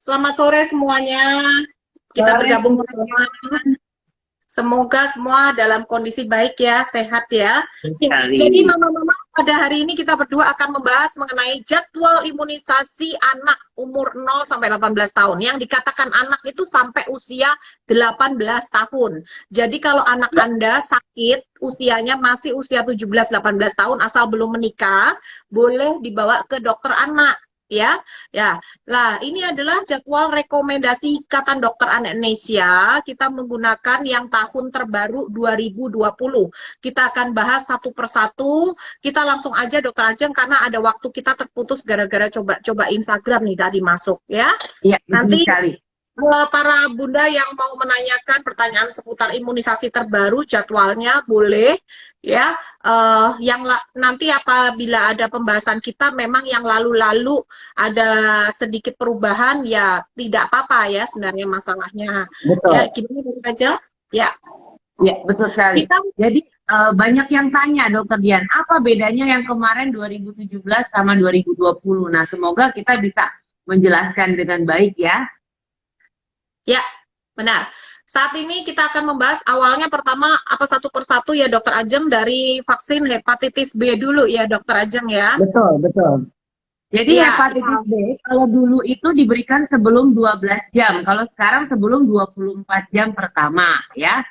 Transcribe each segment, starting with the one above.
Selamat sore semuanya. Kita Sore bergabung bersama. semuanya. Semoga semua dalam kondisi baik ya, sehat ya. Ya, jadi Sekali. mama-mama pada hari ini kita berdua akan membahas mengenai jadwal imunisasi anak umur 0 sampai 18 tahun. Yang dikatakan anak itu sampai usia 18 tahun. Jadi kalau anak Anda sakit, usianya masih usia 17-18 tahun asal belum menikah, boleh dibawa ke dokter anak. Ya, ya. Nah, ini adalah jadwal rekomendasi Ikatan Dokter Anak Indonesia. Kita menggunakan yang tahun terbaru 2020. Kita akan bahas satu persatu. Kita langsung aja Dokter Ajeng karena ada waktu kita terputus gara-gara coba Instagram nih tadi masuk ya. Iya, betul Nanti sekali. para bunda yang mau menanyakan pertanyaan seputar imunisasi terbaru, jadwalnya boleh ya. Yang nanti apabila ada pembahasan kita memang yang lalu-lalu ada sedikit perubahan ya tidak apa-apa ya sebenarnya masalahnya. Ya, Betul. gimana aja? Ya, Iya, betul sekali. kita Jadi banyak yang tanya, Dokter Dian, apa bedanya yang kemarin 2017 sama 2020? Nah, semoga kita bisa menjelaskan dengan baik ya. ya benar. Saat ini kita akan membahas awalnya pertama apa satu persatu ya Dokter Ajeng dari vaksin hepatitis B dulu ya Dokter Ajeng ya. Betul, betul. Jadi Iya, hepatitis B kalau dulu itu diberikan sebelum 12 jam, kalau sekarang sebelum 24 jam pertama ya.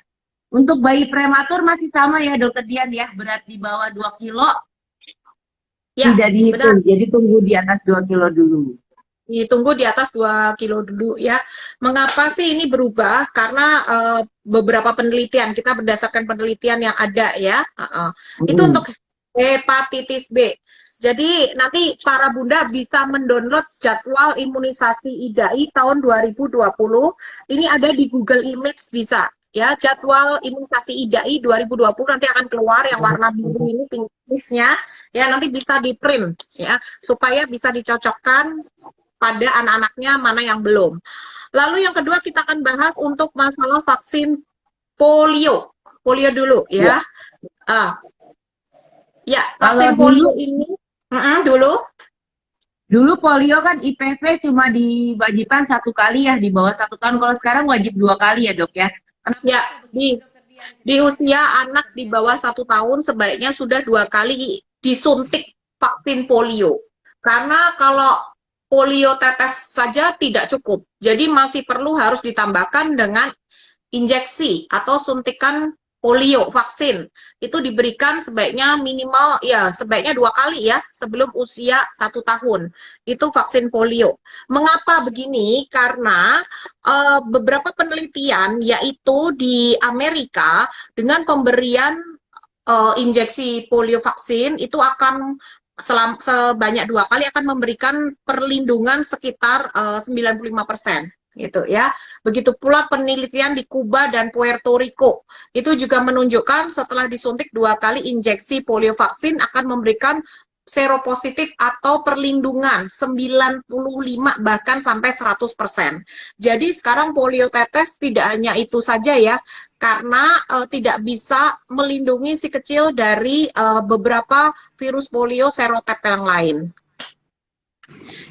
Untuk bayi prematur masih sama ya Dokter Dian ya, berat di bawah 2 kilo ya, tidak benar. dihitung, jadi tunggu di atas 2 kilo dulu. Ditunggu di atas 2 kilo dulu ya. Mengapa sih ini berubah? Karena beberapa penelitian, kita berdasarkan penelitian yang ada ya. Itu Hmm. untuk hepatitis B. Jadi nanti para bunda bisa mendownload jadwal imunisasi IDAI tahun 2020. Ini ada di Google Image bisa. Ya, jadwal imunisasi IDAI 2020 nanti akan keluar yang warna biru ini pingisnya. Ya, nanti bisa di print ya supaya bisa dicocokkan pada anak-anaknya mana yang belum. Lalu yang kedua kita akan bahas untuk masalah vaksin polio. Polio dulu Ya, ya. Ah, ya, kalau vaksin dulu polio ini dulu. dulu polio kan IPV cuma diwajibkan 1 kali ya di bawah 1 tahun. Kalau sekarang wajib 2 kali ya dok ya. Kenapa Ya, bisa begitu di dokter Dian? di Ceritakan usia dong anak dokter di Dian. bawah 1 tahun sebaiknya sudah 2 kali disuntik vaksin polio. Karena kalau polio tetes saja tidak cukup. Jadi masih perlu harus ditambahkan dengan injeksi atau suntikan polio vaksin. Itu diberikan sebaiknya minimal ya sebaiknya 2 kali ya sebelum usia 1 tahun. Itu vaksin polio. Mengapa begini? Karena beberapa penelitian yaitu di Amerika dengan pemberian injeksi polio vaksin itu akan sebanyak 2 kali akan memberikan perlindungan sekitar 95% gitu ya. Begitu pula penelitian di Kuba dan Puerto Rico. Itu juga menunjukkan setelah disuntik 2 kali injeksi polio vaksin akan memberikan seropositif atau perlindungan 95 bahkan sampai 100%. Jadi sekarang polio tetes tidak hanya itu saja ya, karena tidak bisa melindungi si kecil dari beberapa virus polio serotip yang lain.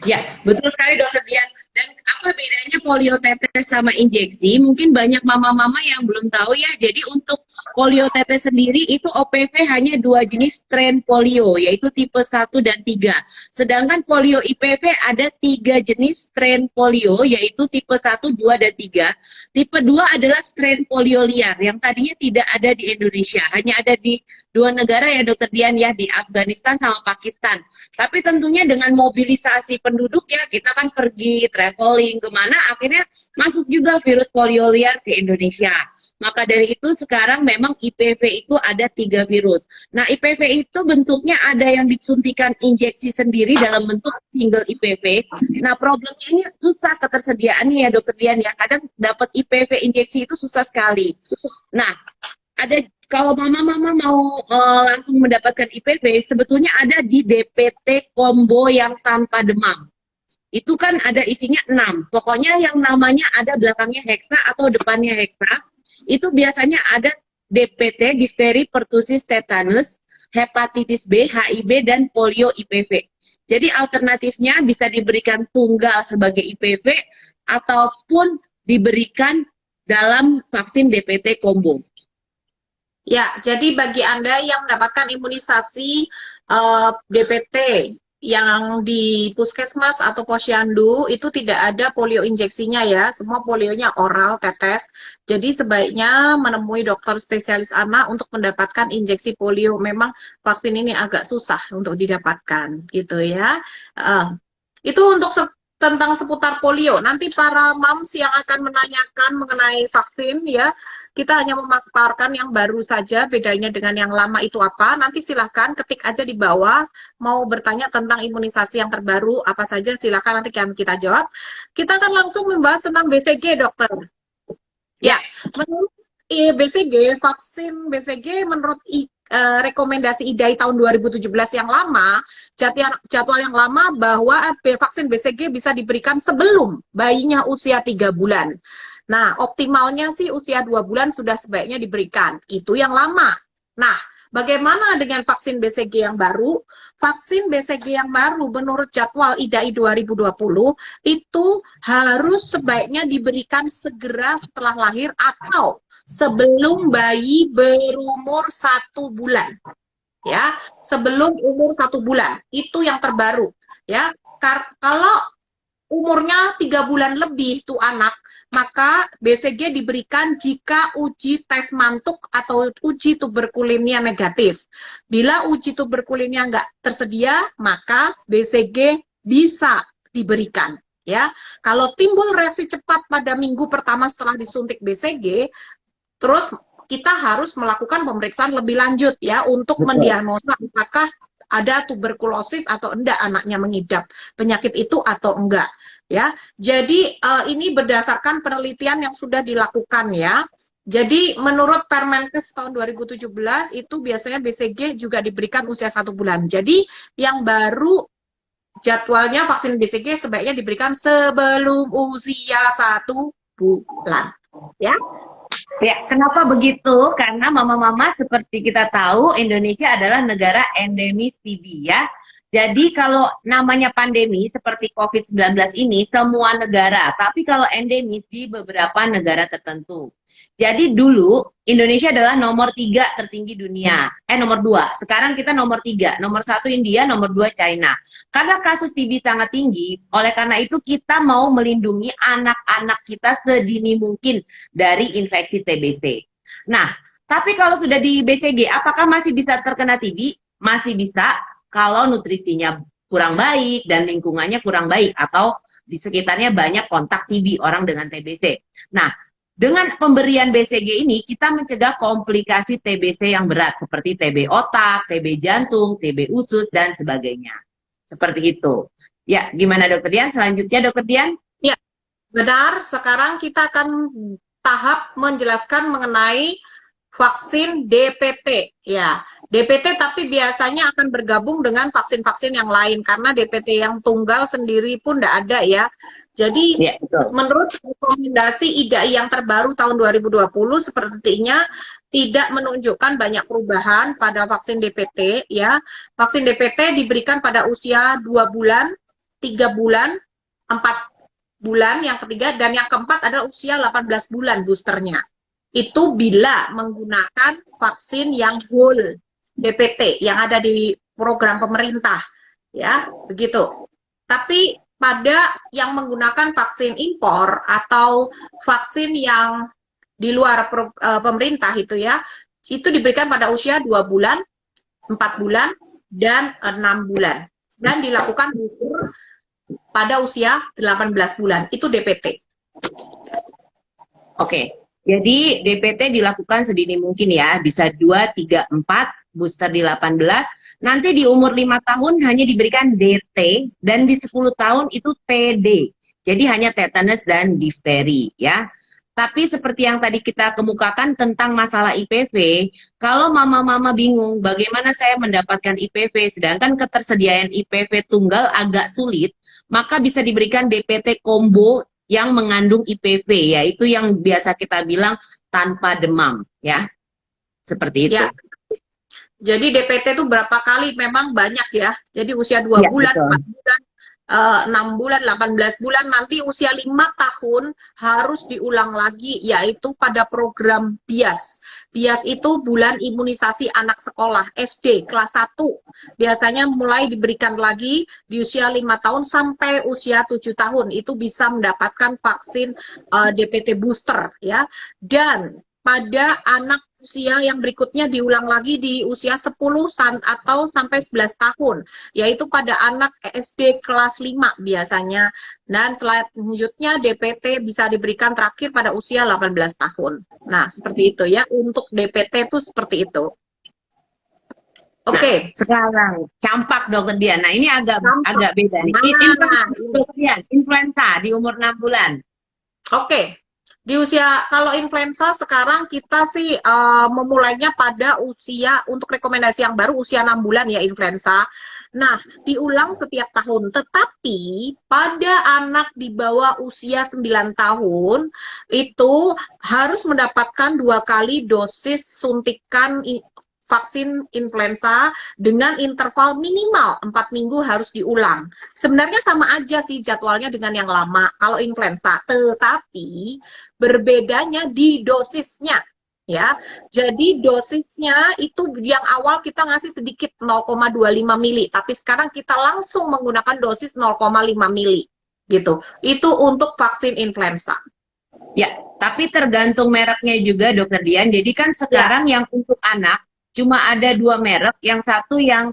Ya, betul sekali dokter Dian. Dan apa bedanya polio tetes sama injeksi? Mungkin banyak mama-mama yang belum tahu ya. Jadi untuk polio tetes sendiri itu OPV hanya 2 jenis strain polio, yaitu tipe 1 dan 3. Sedangkan polio IPV ada 3 jenis strain polio, yaitu tipe 1, 2, dan 3. Tipe 2 adalah strain polio liar, yang tadinya tidak ada di Indonesia. Hanya ada di 2 negara ya dokter Dian ya, di Afghanistan sama Pakistan. Tapi tentunya dengan mobilisasi penduduk ya, kita kan pergi traveling kemana, akhirnya masuk juga virus polio liar ke Indonesia. Maka dari itu sekarang memang IPV itu ada 3 virus. Nah IPV itu bentuknya ada yang disuntikan injeksi sendiri dalam bentuk single IPV. Nah problemnya ini susah ketersediaannya ya dokter Dian ya. Kadang dapat IPV injeksi itu susah sekali. Nah ada kalau mama-mama mau langsung mendapatkan IPV, sebetulnya ada di DPT combo yang tanpa demam. Itu kan ada isinya 6. Pokoknya yang namanya ada belakangnya heksa atau depannya heksa, itu biasanya ada DPT, difteri, pertusis, tetanus, hepatitis B, HIV, dan polio IPV. Jadi alternatifnya bisa diberikan tunggal sebagai IPV ataupun diberikan dalam vaksin DPT combo. Ya, jadi bagi Anda yang mendapatkan imunisasi DPT yang di puskesmas atau posyandu itu tidak ada polio injeksinya ya, semua polionya oral tetes. Jadi sebaiknya menemui dokter spesialis anak untuk mendapatkan injeksi polio. Memang vaksin ini agak susah untuk didapatkan, gitu ya. Itu untuk tentang seputar polio. Nanti para moms yang akan menanyakan mengenai vaksin ya, kita hanya memaparkan yang baru saja, bedanya dengan yang lama itu apa. Nanti silahkan ketik aja di bawah, mau bertanya tentang imunisasi yang terbaru, apa saja silahkan nanti kita jawab. Kita akan langsung membahas tentang BCG, dokter. Ya, menurut BCG, vaksin BCG menurut rekomendasi IDAI tahun 2017 yang lama, jadwal yang lama bahwa vaksin BCG bisa diberikan sebelum bayinya usia 3 bulan. Nah, optimalnya sih usia 2 bulan sudah sebaiknya diberikan. Itu yang lama. Nah, bagaimana dengan vaksin BCG yang baru? Vaksin BCG yang baru menurut jadwal IDAI 2020 itu harus sebaiknya diberikan segera setelah lahir atau sebelum bayi berumur 1 bulan. Ya, sebelum umur 1 bulan. Itu yang terbaru. Ya, kalau umurnya 3 bulan lebih tuh anak, maka BCG diberikan jika uji tes mantuk atau uji tuberkulinnya negatif. Bila uji tuberkulinnya nggak tersedia, maka BCG bisa diberikan. Ya, kalau timbul reaksi cepat pada minggu pertama setelah disuntik BCG, terus kita harus melakukan pemeriksaan lebih lanjut ya untuk mendiagnosa apakah ada tuberkulosis atau enggak anaknya mengidap penyakit itu atau enggak ya. Jadi ini berdasarkan penelitian yang sudah dilakukan ya. Jadi menurut Permenkes tahun 2017 itu biasanya BCG juga diberikan usia 1 bulan. Jadi yang baru jadwalnya vaksin BCG sebaiknya diberikan sebelum usia 1 bulan ya. Ya, kenapa begitu? Karena mama-mama seperti kita tahu Indonesia adalah negara endemis TB ya. Jadi kalau namanya pandemi seperti COVID-19 ini semua negara, tapi kalau endemis di beberapa negara tertentu. Jadi dulu Indonesia adalah nomor 3 tertinggi dunia. Nomor 2. Sekarang kita nomor 3. Nomor 1 India, nomor 2 China. Karena kasus TB sangat tinggi, oleh karena itu kita mau melindungi anak-anak kita sedini mungkin dari infeksi TBC. Nah, tapi kalau sudah di BCG, apakah masih bisa terkena TB? Masih bisa kalau nutrisinya kurang baik dan lingkungannya kurang baik atau di sekitarnya banyak kontak TB orang dengan TBC. Nah, dengan pemberian BCG ini kita mencegah komplikasi TBC yang berat seperti TB otak, TB jantung, TB usus dan sebagainya. Seperti itu. Ya, gimana Dokter Dian? Selanjutnya Dokter Dian? Ya, benar. Sekarang kita akan tahap menjelaskan mengenai vaksin DPT. Ya, DPT tapi biasanya akan bergabung dengan vaksin-vaksin yang lain karena DPT yang tunggal sendiri pun tidak ada ya. Jadi ya, menurut rekomendasi IDAI yang terbaru tahun 2020 sepertinya tidak menunjukkan banyak perubahan pada vaksin DPT ya. Vaksin DPT diberikan pada usia 2 bulan, 3 bulan, 4 bulan yang ketiga dan yang keempat adalah usia 18 bulan boosternya. Itu bila menggunakan vaksin yang whole DPT yang ada di program pemerintah ya, begitu. Tapi pada yang menggunakan vaksin impor atau vaksin yang di luar pemerintah itu ya, itu diberikan pada usia 2 bulan, 4 bulan, dan 6 bulan. Dan dilakukan booster pada usia 18 bulan. Itu DPT. Oke, jadi DPT dilakukan sedini mungkin ya, bisa 2, 3, 4, booster di 18, nanti di umur 5 tahun hanya diberikan DT, dan di 10 tahun itu TD, jadi hanya tetanus dan difteri ya. Tapi seperti yang tadi kita kemukakan tentang masalah IPV, kalau mama-mama bingung bagaimana saya mendapatkan IPV, sedangkan ketersediaan IPV tunggal agak sulit, maka bisa diberikan DPT combo yang mengandung IPV, yaitu yang biasa kita bilang tanpa demam, ya. Seperti itu. Ya. Jadi DPT itu berapa kali memang banyak ya. Jadi usia 2 Ya, bulan, betul. 4 bulan, 6 bulan, 18 bulan, nanti usia 5 tahun harus diulang lagi, yaitu pada program BIAS. BIAS itu bulan imunisasi anak sekolah, SD, kelas 1. Biasanya mulai diberikan lagi di usia 5 tahun sampai usia 7 tahun. Itu bisa mendapatkan vaksin DPT booster ya. Dan pada anak usia yang berikutnya diulang lagi di usia 10 atau sampai 11 tahun, yaitu pada anak SD kelas 5 biasanya. Dan selanjutnya DPT bisa diberikan terakhir pada usia 18 tahun. Nah, seperti itu ya. Untuk DPT itu seperti itu. Oke. Sekarang campak Dokter Dian. Nah, ini agak beda nih. Nah, Dokter Dian, influenza di umur 6 bulan. Oke. Di usia, kalau influenza sekarang kita sih memulainya pada usia, untuk rekomendasi yang baru usia 6 bulan ya influenza. Nah, diulang setiap tahun. Tetapi pada anak di bawah usia 9 tahun, itu harus mendapatkan 2 kali dosis suntikan vaksin influenza dengan interval minimal 4 minggu harus diulang. Sebenarnya sama aja sih jadwalnya dengan yang lama kalau influenza, tetapi berbedanya di dosisnya ya. Jadi dosisnya itu yang awal kita ngasih sedikit 0,25 mili, tapi sekarang kita langsung menggunakan dosis 0,5 mili gitu. Itu untuk vaksin influenza. Ya, tapi tergantung mereknya juga Dokter Dian. Jadi kan sekarang yang untuk anak cuma ada 2 merek, yang satu yang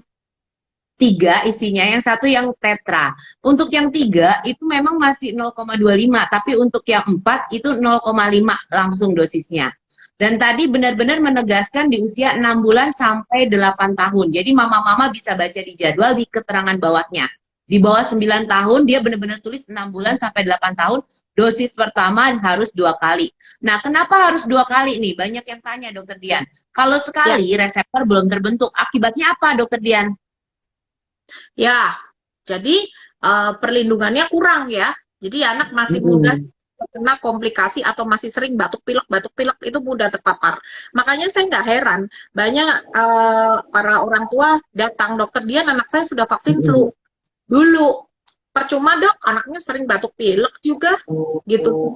3 isinya, yang satu yang tetra. Untuk yang 3 itu memang masih 0,25, tapi untuk yang 4 itu 0,5 langsung dosisnya. Dan tadi benar-benar menegaskan di usia 6 bulan sampai 8 tahun. Jadi mama-mama bisa baca di jadwal di keterangan bawahnya. Di bawah 9 tahun dia benar-benar tulis 6 bulan sampai 8 tahun, dosis pertama harus 2 kali. Nah, kenapa harus 2 kali nih? Banyak yang tanya Dokter Dian. Kalau sekali reseptor belum terbentuk, akibatnya apa Dokter Dian? Ya, jadi perlindungannya kurang ya. Jadi anak masih mudah kena komplikasi atau masih sering batuk pilek itu mudah terpapar. Makanya saya nggak heran banyak para orang tua datang, Dokter Dian anak saya sudah vaksin flu dulu. Percuma dok, anaknya sering batuk pilek juga gitu.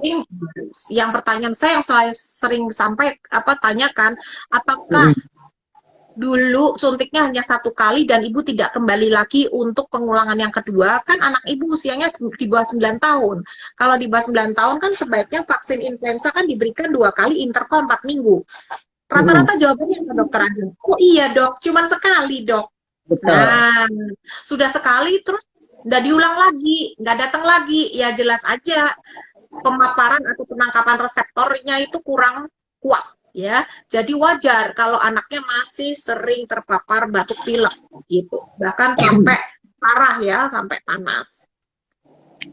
Yang pertanyaan saya yang sering sampai tanyakan, apakah dulu suntiknya hanya 1 kali dan ibu tidak kembali lagi untuk pengulangan yang kedua? Kan anak ibu usianya di bawah 9 tahun. Kalau di bawah 9 tahun kan sebaiknya vaksin influenza kan diberikan 2 kali interval 4 minggu. Rata-rata jawabannya apa dokter aja? Oh iya dok, cuman sekali dok. Betul. Nah, sudah sekali terus nggak diulang lagi, nggak datang lagi, ya jelas aja pemaparan atau penangkapan reseptornya itu kurang kuat. Ya, jadi wajar kalau anaknya masih sering terpapar batuk pilek gitu, bahkan sampai parah ya, sampai panas.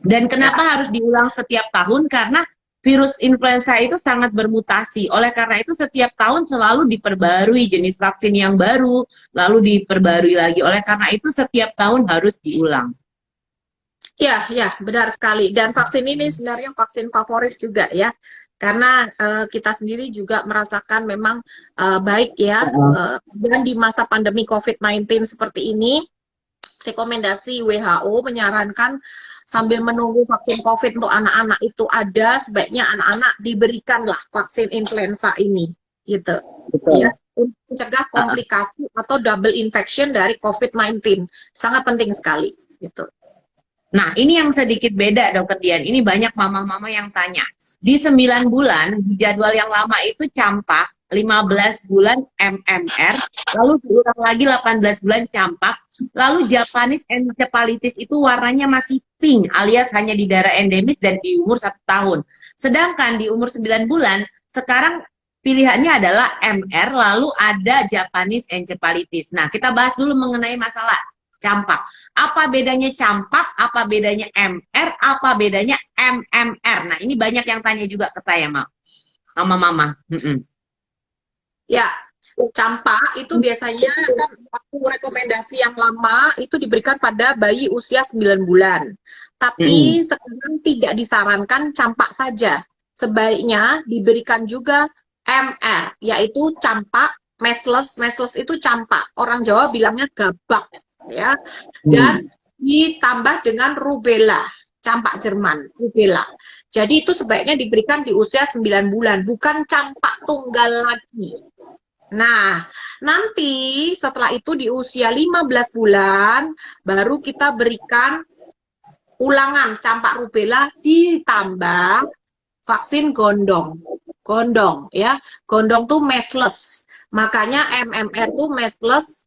Dan kenapa harus diulang setiap tahun? Karena virus influenza itu sangat bermutasi. Oleh karena itu setiap tahun selalu diperbarui jenis vaksin yang baru, lalu diperbarui lagi. Oleh karena itu setiap tahun harus diulang. Ya, benar sekali. Dan vaksin ini sebenarnya vaksin favorit juga ya. Karena kita sendiri juga merasakan memang baik ya. Dan di masa pandemi COVID-19 seperti ini, rekomendasi WHO menyarankan sambil menunggu vaksin COVID untuk anak-anak itu ada, sebaiknya anak-anak diberikanlah vaksin influenza ini. Gitu. Betul. Ya, untuk mencegah komplikasi atau double infection dari COVID-19. Sangat penting sekali. Gitu. Nah, ini yang sedikit beda, Dokter Dian. Ini banyak mama-mama yang tanya. Di 9 bulan, di jadwal yang lama itu campak, 15 bulan MMR, lalu diulang lagi 18 bulan campak, lalu Japanese encephalitis itu warnanya masih pink, alias hanya di daerah endemis dan di umur 1 tahun. Sedangkan di umur 9 bulan, sekarang pilihannya adalah MR, lalu ada Japanese encephalitis. Nah, kita bahas dulu mengenai masalah campak. Apa bedanya campak, apa bedanya MR, apa bedanya MMR. Nah, ini banyak yang tanya juga ke saya, mama. Ya, campak itu biasanya kan waktu rekomendasi yang lama itu diberikan pada bayi usia 9 bulan. Tapi sekarang tidak disarankan campak saja. Sebaiknya diberikan juga MR, yaitu campak measles itu campak. Orang Jawa bilangnya gabak, ya. Dan ditambah dengan rubella, campak Jerman, rubella. Jadi itu sebaiknya diberikan di usia 9 bulan, bukan campak tunggal lagi. Nah, nanti setelah itu di usia 15 bulan, baru kita berikan ulangan campak rubella ditambah vaksin gondong. Gondong, ya. Gondong tuh measles. Makanya MMR tuh measles,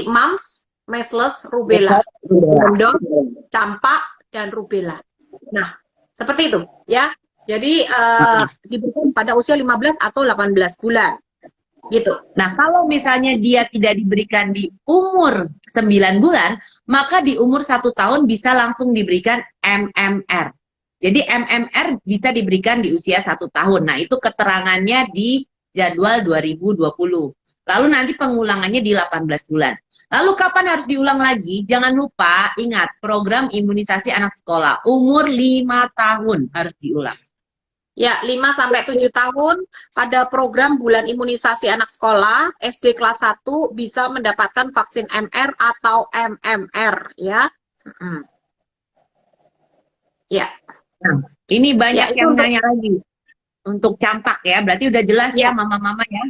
mumps, measles, rubella. Gondong, campak, dan rubella. Nah, seperti itu, ya. Jadi, diberikan pada usia 15 atau 18 bulan. Gitu. Nah, kalau misalnya dia tidak diberikan di umur 9 bulan, maka di umur 1 tahun bisa langsung diberikan MMR. Jadi MMR bisa diberikan di usia 1 tahun. Nah, itu keterangannya di jadwal 2020. Lalu nanti pengulangannya di 18 bulan. Lalu kapan harus diulang lagi? Jangan lupa, ingat, program imunisasi anak sekolah. Umur 5 tahun harus diulang. Ya, 5-7 tahun pada program bulan imunisasi anak sekolah, SD kelas 1 bisa mendapatkan vaksin MR atau MMR, ya. Ya. Nah, ini banyak yang nanya lagi untuk campak ya, berarti udah jelas ya mama-mama ya.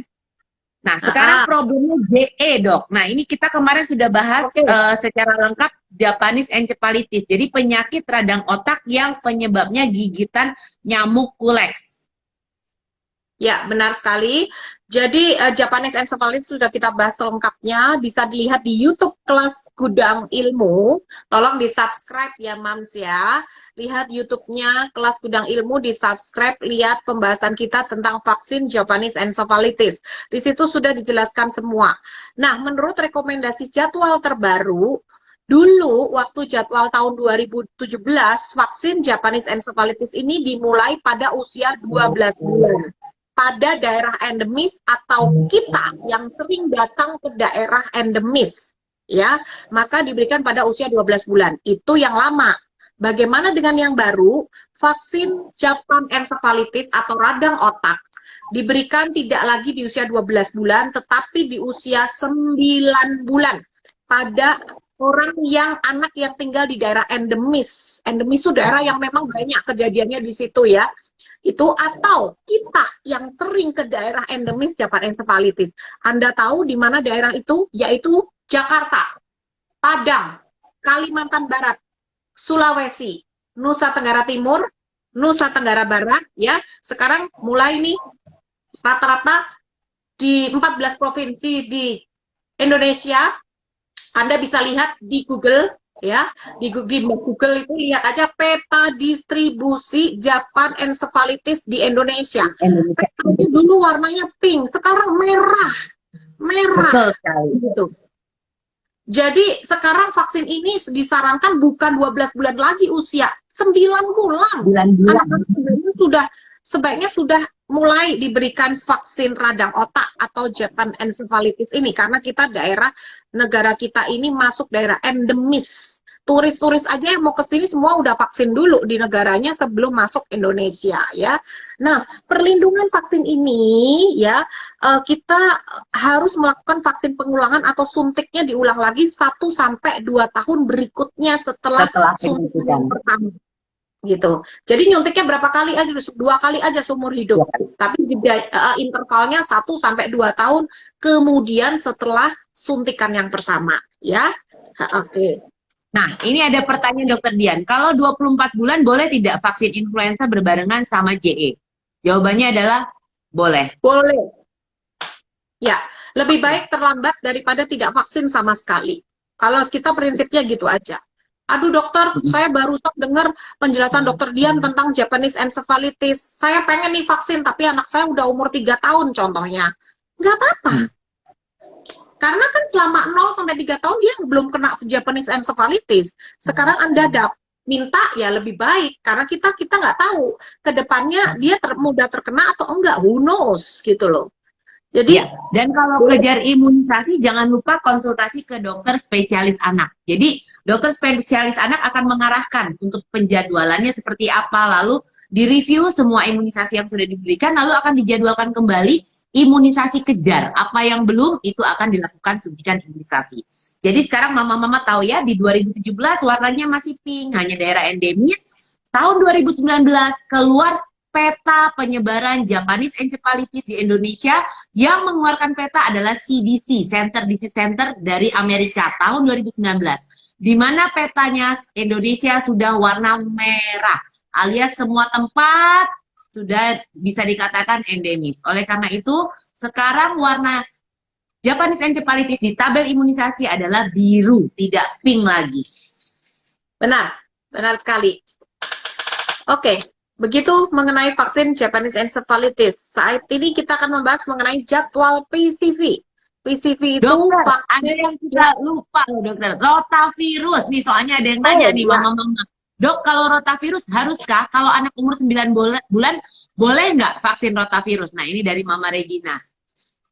Nah, sekarang problemnya JE, Dok. Nah, ini kita kemarin sudah bahas secara lengkap Japanese encephalitis. Jadi penyakit radang otak yang penyebabnya gigitan nyamuk kuleks. Ya, benar sekali. Jadi Japanese encephalitis sudah kita bahas lengkapnya, bisa dilihat di YouTube kelas Gudang Ilmu. Tolong di-subscribe ya, Mams ya. Lihat YouTube-nya kelas Gudang Ilmu, di-subscribe, lihat pembahasan kita tentang vaksin Japanese encephalitis. Di situ sudah dijelaskan semua. Nah, menurut rekomendasi jadwal terbaru, dulu waktu jadwal tahun 2017, vaksin Japanese encephalitis ini dimulai pada usia 12 bulan. Pada daerah endemis atau kita yang sering datang ke daerah endemis, ya, maka diberikan pada usia 12 bulan. Itu yang lama. Bagaimana dengan yang baru? Vaksin Japan encephalitis atau radang otak diberikan tidak lagi di usia 12 bulan, tetapi di usia 9 bulan pada orang yang anak yang tinggal di daerah endemis. Endemis itu daerah yang memang banyak kejadiannya di situ ya. Itu atau kita yang sering ke daerah endemis Japan encephalitis. Anda tahu di mana daerah itu? Yaitu Jakarta, Padang, Kalimantan Barat, Sulawesi, Nusa Tenggara Timur, Nusa Tenggara Barat, ya. Sekarang mulai nih rata-rata di 14 provinsi di Indonesia. Anda bisa lihat di Google, ya, di Google itu lihat aja peta distribusi Japan encephalitis di Indonesia. Petanya dulu warnanya pink, sekarang merah, gitu. Jadi sekarang vaksin ini disarankan bukan 12 bulan lagi usia, 9 bulan. Anak-anak sebaiknya sudah mulai diberikan vaksin radang otak atau Japan encephalitis ini, karena kita negara kita ini masuk daerah endemis. Turis-turis aja yang mau ke sini semua udah vaksin dulu di negaranya sebelum masuk Indonesia, ya. Nah, perlindungan vaksin ini ya, kita harus melakukan vaksin pengulangan atau suntiknya diulang lagi 1-2 tahun berikutnya setelah suntik yang pertama. Gitu. Jadi nyuntiknya berapa kali aja? 2 kali aja seumur hidup. Tapi jeda intervalnya 1-2 tahun kemudian setelah suntikan yang pertama, ya. Oke. Nah, ini ada pertanyaan Dokter Dian. Kalau 24 bulan boleh tidak vaksin influenza berbarengan sama JE? Jawabannya adalah boleh. Boleh. Ya, lebih baik terlambat daripada tidak vaksin sama sekali. Kalau kita prinsipnya gitu aja. Aduh dokter, saya baru dengar penjelasan Dokter Dian tentang Japanese encephalitis. Saya pengen nih vaksin, tapi anak saya udah umur 3 tahun contohnya. Nggak apa-apa. Karena kan selama 0-3 tahun dia belum kena Japanese encephalitis. Sekarang Anda minta ya lebih baik, karena kita nggak tahu ke depannya dia mudah terkena atau enggak, who knows gitu loh. Jadi dan kalau kejar imunisasi jangan lupa konsultasi ke dokter spesialis anak. Jadi dokter spesialis anak akan mengarahkan untuk penjadwalannya seperti apa, lalu direview semua imunisasi yang sudah diberikan, lalu akan dijadwalkan kembali imunisasi kejar. Apa yang belum, itu akan dilakukan suntikan imunisasi. Jadi sekarang mama-mama tahu ya, di 2017 warnanya masih pink, hanya daerah endemis. Tahun 2019 keluar peta penyebaran Japanese encephalitis di Indonesia. Yang mengeluarkan peta adalah CDC, Center Disease Center dari Amerika, tahun 2019. Di mana petanya Indonesia sudah warna merah, alias semua tempat sudah bisa dikatakan endemis. Oleh karena itu, sekarang warna Japanese encephalitis di tabel imunisasi adalah biru, tidak pink lagi. Benar, benar sekali. Oke, begitu mengenai vaksin Japanese encephalitis. Saat ini kita akan membahas mengenai jadwal PCV. PCV itu Dokter, ada vaksin yang kita lupa loh dokter, rotavirus. Nih soalnya ada yang nanya nih mama-mama. Dok, kalau rotavirus haruskah kalau anak umur 9 bulan boleh nggak vaksin rotavirus? Nah, ini dari Mama Regina.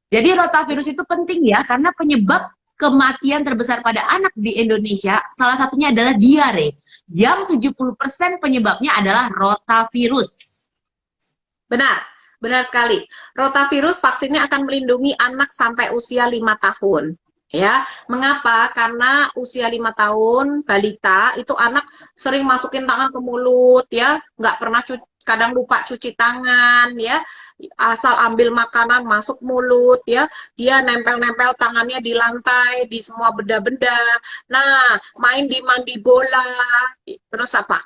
Jadi rotavirus itu penting ya, karena penyebab kematian terbesar pada anak di Indonesia, salah satunya adalah diare. Yang 70% penyebabnya adalah rotavirus. Benar, benar sekali. Rotavirus vaksinnya akan melindungi anak sampai usia 5 tahun. Ya, mengapa? Karena usia 5 tahun balita itu anak sering masukin tangan ke mulut ya, nggak pernah kadang lupa cuci tangan ya, asal ambil makanan masuk mulut ya, dia nempel-nempel tangannya di lantai, di semua benda-benda. Nah, main di mandi bola, terus apa?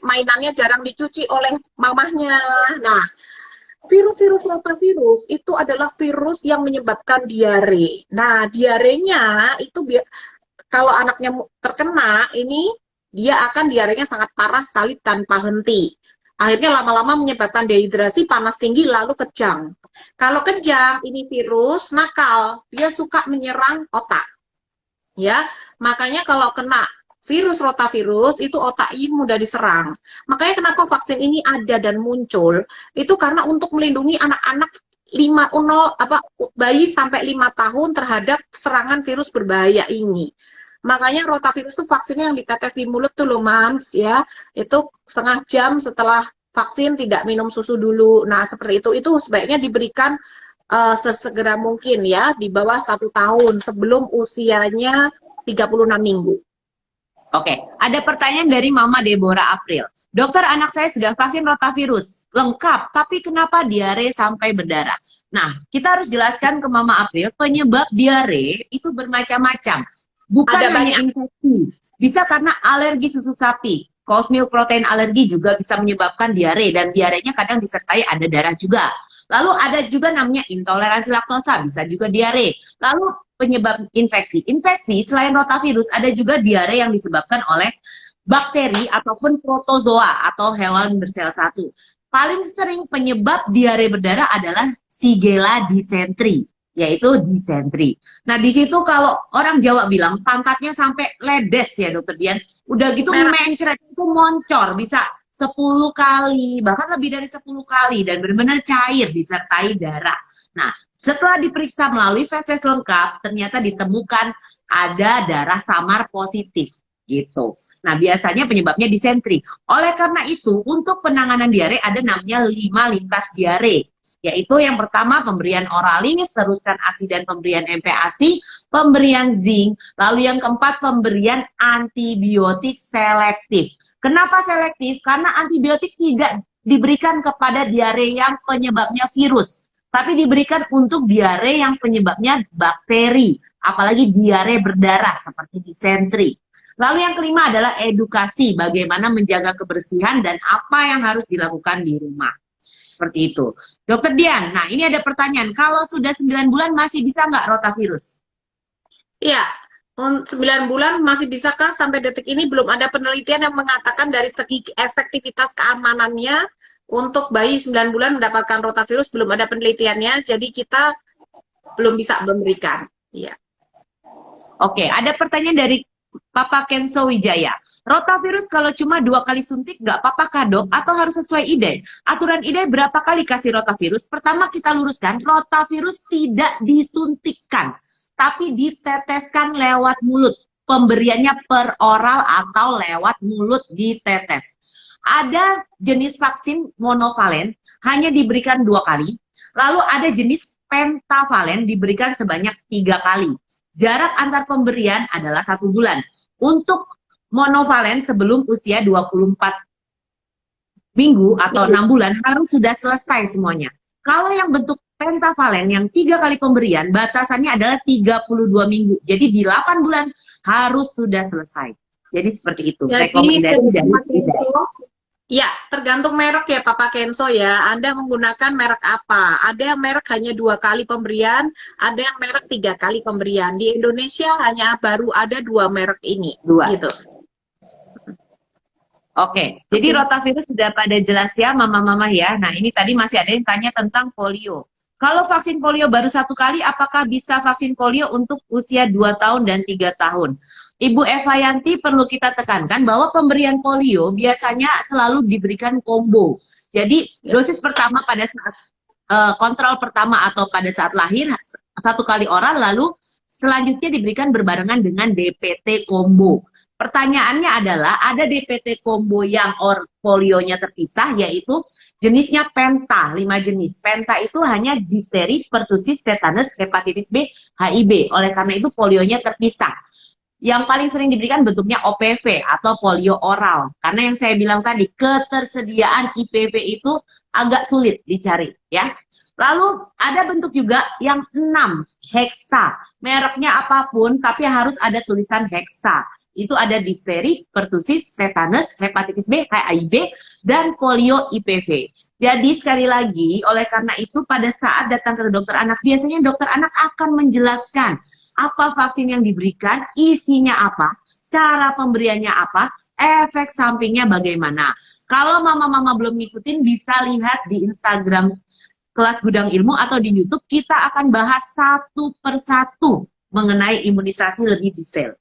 Mainannya jarang dicuci oleh mamahnya. Nah, virus-virus rotavirus itu adalah virus yang menyebabkan diare. Nah, diarenya itu kalau anaknya terkena ini dia akan diarenya sangat parah sekali tanpa henti. Akhirnya lama-lama menyebabkan dehidrasi, panas tinggi, lalu kejang. Kalau kejang, ini virus nakal, dia suka menyerang otak. Ya, makanya kalau kena virus rotavirus itu otak ini mudah diserang. Makanya kenapa vaksin ini ada dan muncul itu karena untuk melindungi anak-anak bayi sampai 5 tahun terhadap serangan virus berbahaya ini. Makanya rotavirus itu vaksinnya yang ditetes di mulut tuh loh mams ya. Itu setengah jam setelah vaksin tidak minum susu dulu. Nah, seperti itu sebaiknya diberikan sesegera mungkin ya, di bawah 1 tahun sebelum usianya 36 minggu. Oke, ada pertanyaan dari Mama Deborah April. Dokter, anak saya sudah vaksin rotavirus, lengkap, tapi kenapa diare sampai berdarah? Nah, kita harus jelaskan ke Mama April, penyebab diare itu bermacam-macam. Bukan hanya infeksi, bisa karena alergi susu sapi. Cow's milk protein alergi juga bisa menyebabkan diare, dan diarenya kadang disertai ada darah juga. Lalu ada juga namanya intoleransi laktosa, bisa juga diare. Lalu penyebab infeksi. Infeksi selain rotavirus ada juga diare yang disebabkan oleh bakteri ataupun protozoa atau hewan bersel satu. Paling sering penyebab diare berdarah adalah Shigella dysentery, yaitu disentri. Nah, di situ kalau orang Jawa bilang pantatnya sampai ledes ya Dokter Dian. Udah gitu mencret itu moncor bisa 10 kali, bahkan lebih dari 10 kali dan benar-benar cair disertai darah. Nah, setelah diperiksa melalui feses lengkap, ternyata ditemukan ada darah samar positif gitu. Nah, biasanya penyebabnya disentri. Oleh karena itu, untuk penanganan diare ada namanya 5 lintas diare. Yaitu yang pertama pemberian oralis, teruskan ASI dan pemberian MPASI, pemberian zinc, lalu yang keempat pemberian antibiotik selektif. Kenapa selektif? Karena antibiotik tidak diberikan kepada diare yang penyebabnya virus, tapi diberikan untuk diare yang penyebabnya bakteri, apalagi diare berdarah seperti disentri. Lalu yang kelima adalah edukasi, bagaimana menjaga kebersihan dan apa yang harus dilakukan di rumah. Seperti itu. Dokter Dian, nah ini ada pertanyaan, kalau sudah 9 bulan masih bisa nggak rotavirus? Iya, 9 bulan masih bisakah? Sampai detik ini belum ada penelitian yang mengatakan dari segi efektivitas keamanannya untuk bayi 9 bulan mendapatkan rotavirus, belum ada penelitiannya, jadi kita belum bisa memberikan. Iya. Oke, ada pertanyaan dari Papa Kenso Wijaya. Rotavirus kalau cuma 2 kali suntik nggak apa-apa kah dok? Atau harus sesuai IDE? Aturan IDE berapa kali kasih rotavirus? Pertama kita luruskan, rotavirus tidak disuntikkan, tapi diteteskan lewat mulut. Pemberiannya per oral atau lewat mulut ditetes. Ada jenis vaksin monovalen hanya diberikan 2 kali. Lalu ada jenis pentavalen diberikan sebanyak 3 kali. Jarak antar pemberian adalah 1 bulan. Untuk monovalen sebelum usia 24 minggu atau 6 bulan harus sudah selesai semuanya. Kalau yang bentuk pentavalen yang 3 kali pemberian, batasannya adalah 32 minggu. Jadi di 8 bulan harus sudah selesai. Jadi seperti itu. Jadi, rekomendasi dari ya, tergantung merek ya Papa Kenso ya. Anda menggunakan merek apa? Ada yang merek hanya 2 kali pemberian, ada yang merek 3 kali pemberian. Di Indonesia hanya baru ada 2 merek ini. 2. Gitu. Oke, jadi rotavirus sudah pada jelas ya mama-mama ya. Nah ini tadi masih ada yang tanya tentang polio. Kalau vaksin polio baru 1 kali, apakah bisa vaksin polio untuk usia 2 tahun dan 3 tahun? Ibu Eva Yanti perlu kita tekankan bahwa pemberian polio biasanya selalu diberikan combo. Jadi dosis pertama pada saat kontrol pertama atau pada saat lahir 1 kali oral, lalu selanjutnya diberikan berbarengan dengan DPT combo. Pertanyaannya adalah ada DPT combo yang polionya terpisah, yaitu jenisnya penta, 5 jenis. Penta itu hanya difteri, pertusis, tetanus, hepatitis B, HIV. Oleh karena itu polionya terpisah. Yang paling sering diberikan bentuknya OPV atau polio oral. Karena yang saya bilang tadi, ketersediaan IPV itu agak sulit dicari, ya. Lalu ada bentuk juga yang 6, heksa. Mereknya apapun, tapi harus ada tulisan heksa. Itu ada difteri, pertusis, tetanus, hepatitis B, HIV, dan polio IPV. Jadi sekali lagi, oleh karena itu pada saat datang ke dokter anak, biasanya dokter anak akan menjelaskan apa vaksin yang diberikan, isinya apa, cara pemberiannya apa, efek sampingnya bagaimana. Kalau mama-mama belum ngikutin, bisa lihat di Instagram Kelas Gudang Ilmu atau di YouTube, kita akan bahas 1 per 1 mengenai imunisasi lebih detail.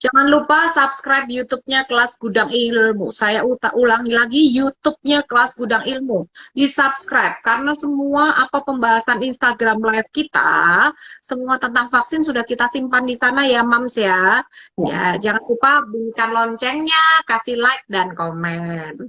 Jangan lupa subscribe YouTube-nya Kelas Gudang Ilmu. Saya ulangi lagi, YouTube-nya Kelas Gudang Ilmu. Di-subscribe, karena semua pembahasan Instagram Live kita, semua tentang vaksin sudah kita simpan di sana ya, Mams ya. Ya, jangan lupa bunyikan loncengnya, kasih like dan komen.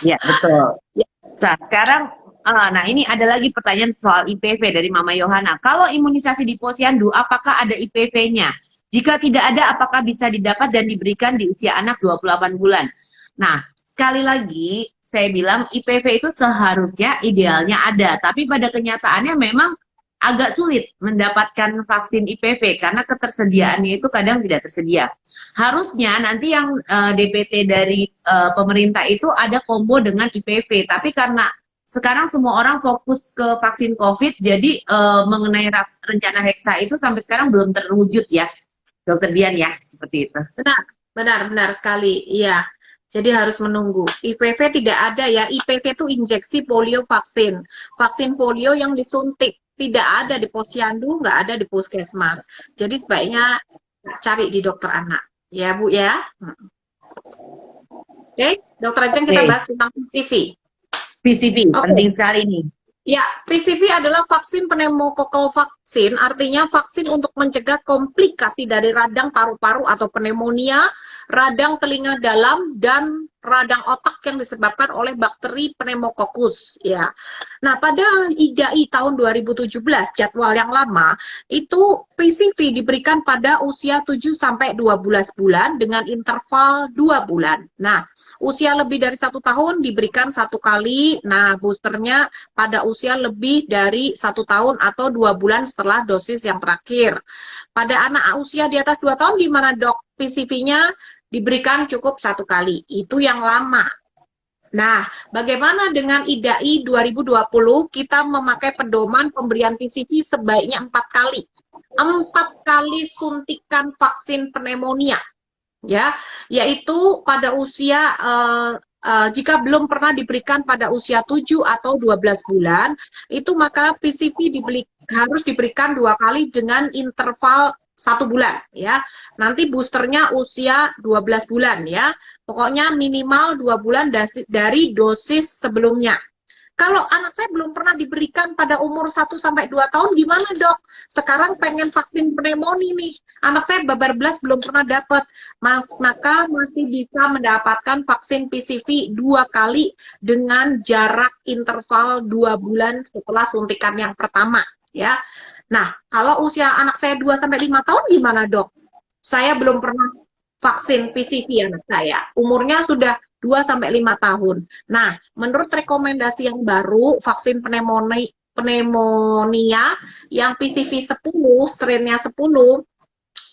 Ya, betul. Ya. Sekarang, nah ini ada lagi pertanyaan soal IPV dari Mama Yohana. Kalau imunisasi di posyandu, apakah ada IPV-nya? Jika tidak ada, apakah bisa didapat dan diberikan di usia anak 28 bulan? Nah, sekali lagi, saya bilang IPV itu seharusnya idealnya ada. Tapi pada kenyataannya memang agak sulit mendapatkan vaksin IPV karena ketersediaannya itu kadang tidak tersedia. Harusnya nanti yang DPT dari pemerintah itu ada combo dengan IPV. Tapi karena sekarang semua orang fokus ke vaksin COVID, jadi mengenai rencana heksa itu sampai sekarang belum terwujud ya. Dokter Dian ya, seperti itu. Benar sekali, iya. Jadi harus menunggu. IPV tidak ada ya, IPV itu injeksi polio vaksin. Vaksin polio yang disuntik, tidak ada di posyandu, nggak ada di puskesmas. Jadi sebaiknya cari di dokter anak. Ya Bu ya. Oke, Dokter Ajeng kita bahas tentang PCV. PCV, penting sekali nih. Ya, PCV adalah vaksin pneumokokal vaksin, artinya vaksin untuk mencegah komplikasi dari radang paru-paru atau pneumonia, radang telinga dalam, dan radang otak yang disebabkan oleh bakteri pneumococcus. Ya. Nah, pada IDAI tahun 2017, jadwal yang lama, itu PCV diberikan pada usia 7-12 bulan dengan interval 2 bulan. Nah, usia lebih dari 1 tahun diberikan 1 kali, nah boosternya pada usia lebih dari 1 tahun atau 2 bulan setelah dosis yang terakhir. Pada anak usia di atas 2 tahun gimana dok? PCV-nya diberikan cukup 1 kali, itu yang lama. Nah, bagaimana dengan IDAI 2020? Kita memakai pedoman pemberian PCV sebaiknya 4 kali. 4 kali suntikan vaksin pneumonia. Ya, yaitu pada usia jika belum pernah diberikan pada usia 7 atau 12 bulan, itu maka PCV harus diberikan 2 kali dengan interval 1 bulan ya. Nanti boosternya usia 12 bulan ya. Pokoknya minimal 2 bulan dari dosis sebelumnya. Kalau anak saya belum pernah diberikan pada umur 1 sampai 2 tahun, gimana dok? Sekarang pengen vaksin pneumonia nih. Anak saya babar belas belum pernah dapat. Maka masih bisa mendapatkan vaksin PCV 2 kali dengan jarak interval 2 bulan setelah suntikan yang pertama. Ya. Nah, kalau usia anak saya 2 sampai 5 tahun gimana dok? Saya belum pernah vaksin PCV anak saya. Umurnya sudah 2 sampai 5 tahun. Nah, menurut rekomendasi yang baru, vaksin pneumonia yang PCV 10, strainnya 10,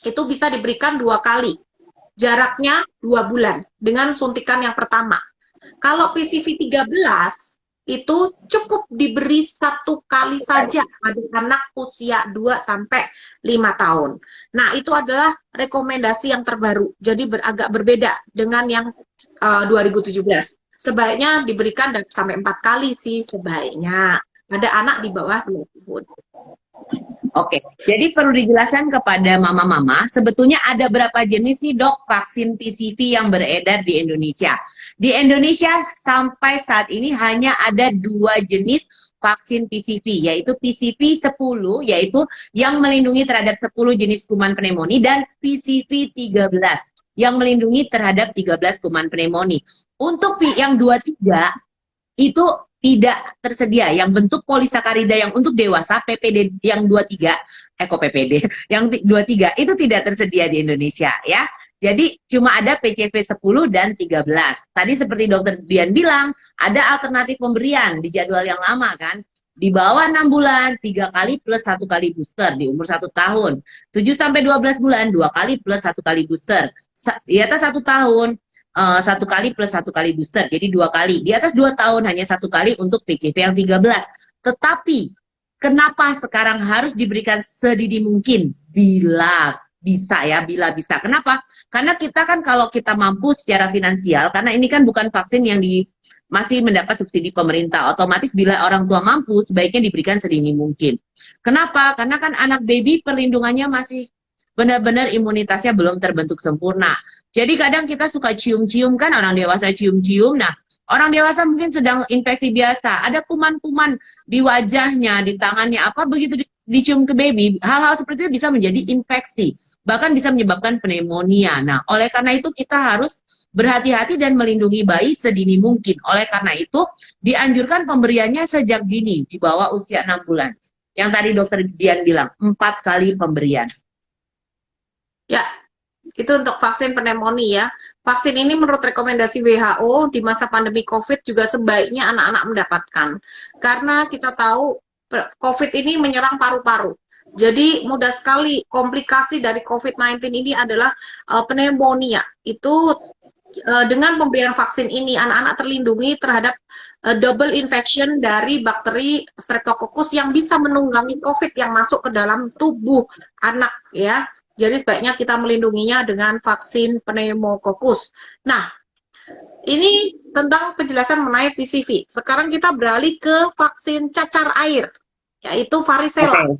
itu bisa diberikan 2 kali. Jaraknya 2 bulan dengan suntikan yang pertama. Kalau PCV 13, itu cukup diberi 1 kali saja pada anak usia 2 sampai 5 tahun. Nah, itu adalah rekomendasi yang terbaru. Jadi agak berbeda dengan yang 2017. Sebaiknya diberikan sampai 4 kali sih sebaiknya pada anak di bawah 2 tahun. Oke, jadi perlu dijelaskan kepada mama-mama, sebetulnya ada berapa jenis sih dok vaksin PCV yang beredar di Indonesia? Di Indonesia sampai saat ini hanya ada 2 jenis vaksin PCV, yaitu PCV 10, yaitu yang melindungi terhadap 10 jenis kuman pneumonia, dan PCV 13, yang melindungi terhadap 13 kuman pneumonia. Untuk yang 23, itu tidak tersedia. Yang bentuk polisakarida yang untuk dewasa, PPD yang 23, PPD, yang 23, itu tidak tersedia di Indonesia ya. Jadi cuma ada PCV 10 dan 13. Tadi seperti dokter Dian bilang, ada alternatif pemberian di jadwal yang lama kan. Di bawah 6 bulan, 3 kali plus 1 kali booster. Di umur 1 tahun. 7-12 bulan, 2 kali plus 1 kali booster. Di atas 1 tahun, 1 kali plus 1 kali booster. Jadi 2 kali. Di atas 2 tahun, hanya 1 kali untuk PCV yang 13. Tetapi, kenapa sekarang harus diberikan sedini mungkin? Bila bisa ya, bila bisa. Kenapa? Karena kita kan kalau kita mampu secara finansial, karena ini kan bukan vaksin yang masih mendapat subsidi pemerintah. Otomatis bila orang tua mampu, sebaiknya diberikan sedini mungkin. Kenapa? Karena kan anak baby perlindungannya masih benar-benar imunitasnya belum terbentuk sempurna. Jadi kadang kita suka cium-cium kan, orang dewasa cium-cium. Nah, orang dewasa mungkin sedang infeksi biasa. Ada kuman-kuman di wajahnya, di tangannya, apa begitu dicium ke baby, hal-hal seperti itu bisa menjadi infeksi. Bahkan bisa menyebabkan pneumonia. Nah, oleh karena itu kita harus berhati-hati dan melindungi bayi sedini mungkin. Oleh karena itu, dianjurkan pemberiannya sejak dini, di bawah usia 6 bulan. Yang tadi dokter Dian bilang, 4 kali pemberian. Ya, itu untuk vaksin pneumonia ya. Vaksin ini menurut rekomendasi WHO di masa pandemi COVID juga sebaiknya anak-anak mendapatkan. Karena kita tahu COVID ini menyerang paru-paru. Jadi mudah sekali komplikasi dari COVID-19 ini adalah pneumonia. Itu dengan pemberian vaksin ini anak-anak terlindungi terhadap double infection dari bakteri Streptococcus yang bisa menunggangi COVID yang masuk ke dalam tubuh anak ya. Jadi sebaiknya kita melindunginya dengan vaksin pneumococcus. Nah, ini tentang penjelasan mengenai PCV. Sekarang kita beralih ke vaksin cacar air, yaitu varicella.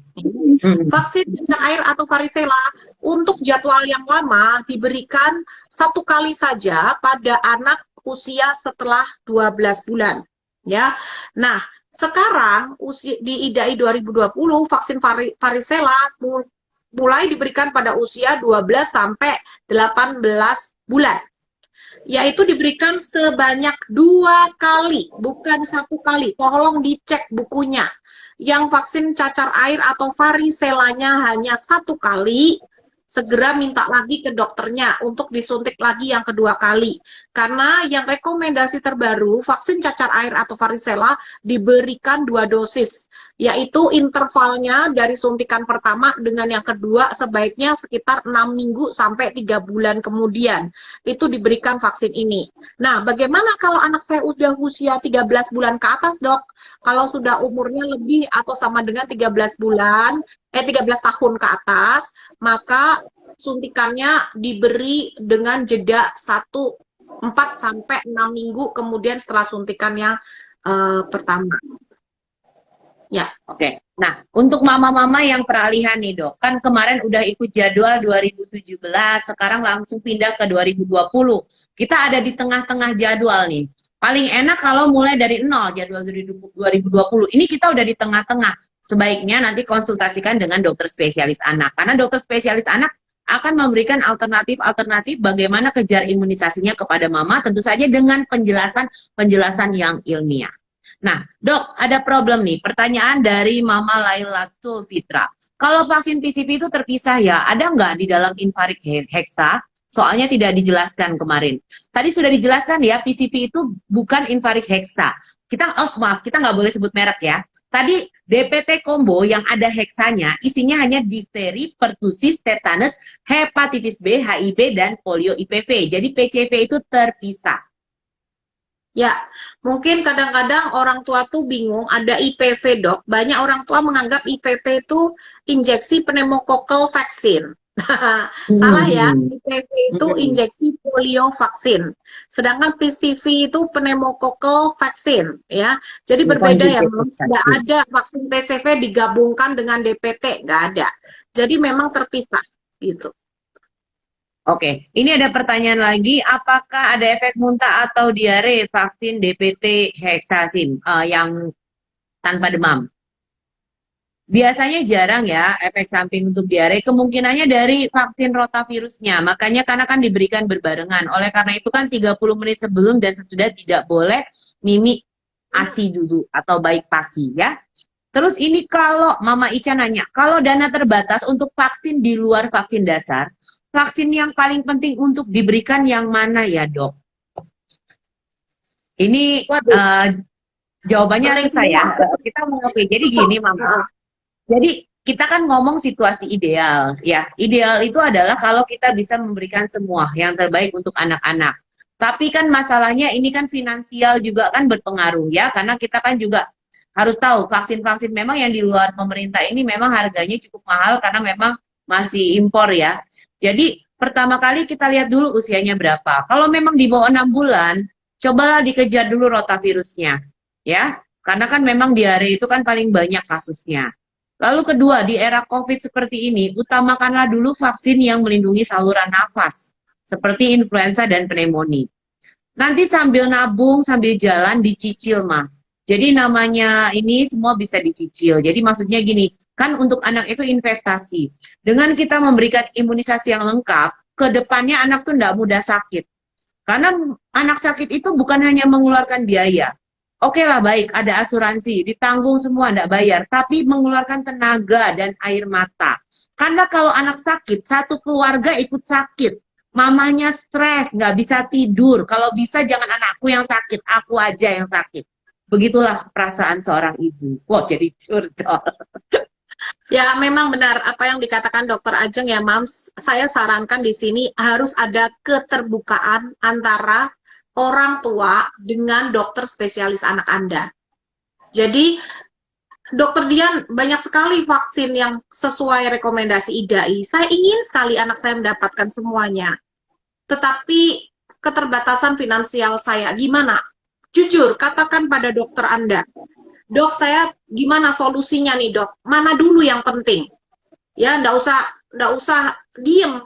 Vaksin cacar air atau varicella untuk jadwal yang lama diberikan 1 kali saja pada anak usia setelah 12 bulan. Ya, nah sekarang di IDAI 2020 vaksin varicella mulai diberikan pada usia 12 sampai 18 bulan. Yaitu diberikan sebanyak 2 kali, bukan 1 kali. Tolong dicek bukunya. Yang vaksin cacar air atau varicellanya hanya 1 kali, segera minta lagi ke dokternya untuk disuntik lagi yang kedua kali. Karena yang rekomendasi terbaru, vaksin cacar air atau varicella diberikan 2 dosis. Yaitu intervalnya dari suntikan pertama dengan yang kedua sebaiknya sekitar 6 minggu sampai 3 bulan kemudian. Itu diberikan vaksin ini. Nah, bagaimana kalau anak saya udah usia 13 bulan ke atas, dok? Kalau sudah umurnya lebih atau sama dengan 13 tahun ke atas, maka suntikannya diberi dengan jeda 4 sampai 6 minggu kemudian setelah suntikan yang pertama. Ya. Oke. Nah, untuk mama-mama yang peralihan nih, Dok. Kan kemarin udah ikut jadwal 2017, sekarang langsung pindah ke 2020. Kita ada di tengah-tengah jadwal nih. Paling enak kalau mulai dari nol jadwal 2020. Ini kita udah di tengah-tengah. Sebaiknya nanti konsultasikan dengan dokter spesialis anak. Karena dokter spesialis anak akan memberikan alternatif-alternatif bagaimana kejar imunisasinya kepada mama, tentu saja dengan penjelasan-penjelasan yang ilmiah. Nah, dok, ada problem nih. Pertanyaan dari Mama Lailatul Fitra. Kalau vaksin PCV itu terpisah ya, ada nggak di dalam Infarik Hexa? Soalnya tidak dijelaskan kemarin. Tadi sudah dijelaskan ya, PCV itu bukan Infarik Hexa. Maaf, kita nggak boleh sebut merek ya. Tadi DPT combo yang ada heksanya, isinya hanya difteri, pertusis, tetanus, hepatitis B, HIV, dan polio IPV. Jadi PCV itu terpisah. Ya, mungkin kadang-kadang orang tua tuh bingung, ada IPV dok. Banyak orang tua menganggap IPV itu injeksi pneumococcal vaksin. Salah ya, IPV itu injeksi polio vaksin. Sedangkan PCV itu pneumococcal vaksin, ya. Jadi berbeda ya, tidak ada vaksin PCV digabungkan dengan DPT, nggak ada. Jadi memang terpisah, gitu. Oke, ini ada pertanyaan lagi, apakah ada efek muntah atau diare vaksin DPT Hexasim yang tanpa demam? Biasanya jarang ya efek samping untuk diare, kemungkinannya dari vaksin rotavirusnya, makanya karena kan diberikan berbarengan, oleh karena itu kan 30 menit sebelum dan sesudah tidak boleh mimi ASI dulu atau baik PASI ya. Terus ini kalau Mama Ica nanya, kalau dana terbatas untuk vaksin di luar vaksin dasar, vaksin yang paling penting untuk diberikan yang mana ya dok? Ini jawabannya susah ya. Kita mau ngopi. Jadi gini Mama. Jadi kita kan ngomong situasi ideal ya. Ideal itu adalah kalau kita bisa memberikan semua yang terbaik untuk anak-anak. Tapi kan masalahnya ini kan finansial juga kan berpengaruh ya. Karena kita kan juga harus tahu vaksin-vaksin memang yang di luar pemerintah ini memang harganya cukup mahal karena memang masih impor ya. Jadi pertama kali kita lihat dulu usianya berapa. Kalau memang di bawah 6 bulan, cobalah dikejar dulu rotavirusnya. Ya, karena kan memang diare itu kan paling banyak kasusnya. Lalu kedua, di era COVID seperti ini, utamakanlah dulu vaksin yang melindungi saluran nafas, seperti influenza dan pneumonia. Nanti sambil nabung, sambil jalan, dicicil mah. Jadi namanya ini semua bisa dicicil. Jadi maksudnya gini, kan untuk anak itu investasi. Dengan kita memberikan imunisasi yang lengkap, ke depannya anak tuh tidak mudah sakit. Karena anak sakit itu bukan hanya mengeluarkan biaya. Oke lah baik, ada asuransi, ditanggung semua, tidak bayar. Tapi mengeluarkan tenaga dan air mata. Karena kalau anak sakit, satu keluarga ikut sakit. Mamanya stres, nggak bisa tidur. Kalau bisa jangan anakku yang sakit, aku aja yang sakit. Begitulah perasaan seorang ibu. Wah, jadi curcol. Ya, memang benar apa yang dikatakan Dokter Ajeng ya, Mams. Saya sarankan di sini harus ada keterbukaan antara orang tua dengan dokter spesialis anak Anda. Jadi, Dokter Dian, banyak sekali vaksin yang sesuai rekomendasi IDAI. Saya ingin sekali anak saya mendapatkan semuanya. Tetapi keterbatasan finansial saya, gimana? Jujur, katakan pada dokter Anda, dok saya gimana solusinya nih dok? Mana dulu yang penting? Ya, nggak usah diem.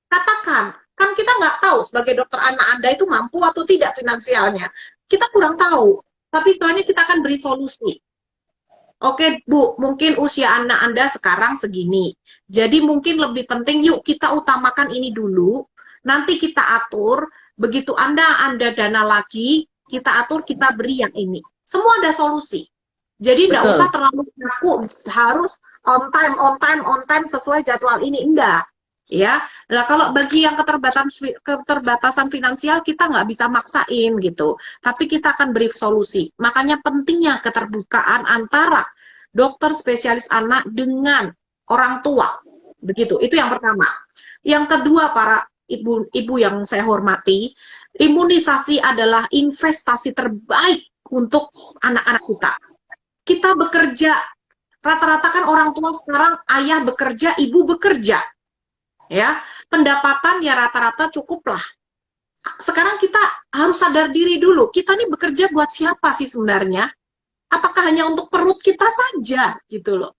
Katakan, kan kita nggak tahu sebagai dokter anak Anda itu mampu atau tidak finansialnya. Kita kurang tahu, tapi setelahnya kita akan beri solusi. Oke Bu, mungkin usia anak Anda sekarang segini. Jadi mungkin lebih penting yuk kita utamakan ini dulu. Nanti kita atur, begitu Anda dana lagi, kita atur, kita beri yang ini. Semua ada solusi. Jadi tidak usah terlalu kaku, harus on time sesuai jadwal ini. Enggak. Ya, nah kalau bagi yang keterbatasan finansial kita nggak bisa maksain gitu. Tapi kita akan beri solusi. Makanya pentingnya keterbukaan antara dokter spesialis anak dengan orang tua. Begitu. Itu yang pertama. Yang kedua, para ibu yang saya hormati, imunisasi adalah investasi terbaik untuk anak-anak kita. Kita bekerja, rata-rata kan orang tua sekarang ayah bekerja, ibu bekerja. Ya, pendapatan ya rata-rata cukup lah. Sekarang kita harus sadar diri dulu, kita nih bekerja buat siapa sih sebenarnya? Apakah hanya untuk perut kita saja gitu loh.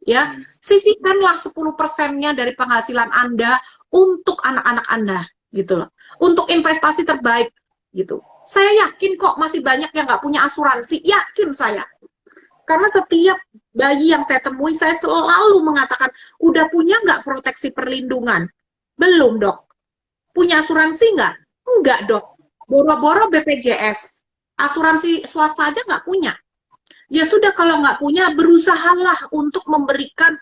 Ya, sisihkanlah 10%-nya dari penghasilan Anda untuk anak-anak Anda gitu loh. Untuk investasi terbaik gitu. Saya yakin kok masih banyak yang nggak punya asuransi, yakin saya. Karena setiap bayi yang saya temui, saya selalu mengatakan, udah punya nggak proteksi perlindungan? Belum, dok. Punya asuransi nggak? Enggak, dok. Boro-boro BPJS. Asuransi swasta aja nggak punya. Ya sudah, kalau nggak punya, berusahalah untuk memberikan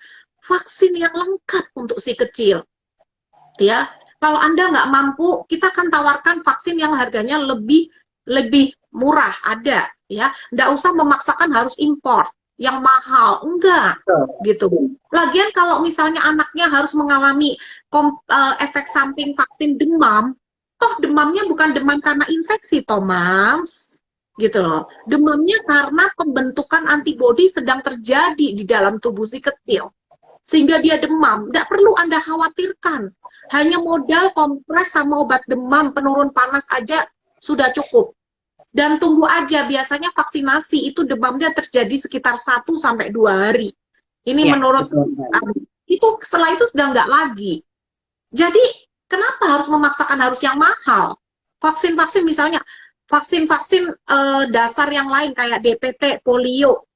vaksin yang lengkap untuk si kecil. Ya, kalau Anda nggak mampu, kita akan tawarkan vaksin yang harganya lebih murah, ada. Ya, nggak usah memaksakan harus impor yang mahal, enggak gitu. Lagian kalau misalnya anaknya harus mengalami efek samping vaksin demam, toh demamnya bukan demam karena infeksi, toh mams, gitu loh. Demamnya karena pembentukan antibodi sedang terjadi di dalam tubuh si kecil, sehingga dia demam. Nggak perlu Anda khawatirkan. Hanya modal kompres sama obat demam penurun panas aja sudah cukup. Dan tunggu aja, biasanya vaksinasi itu demamnya terjadi sekitar 1-2 hari. Ini Ya, menurut itu, setelah itu sudah nggak lagi. Jadi kenapa harus memaksakan harus yang mahal? Vaksin-vaksin misalnya, vaksin-vaksin dasar yang lain kayak DPT, polio,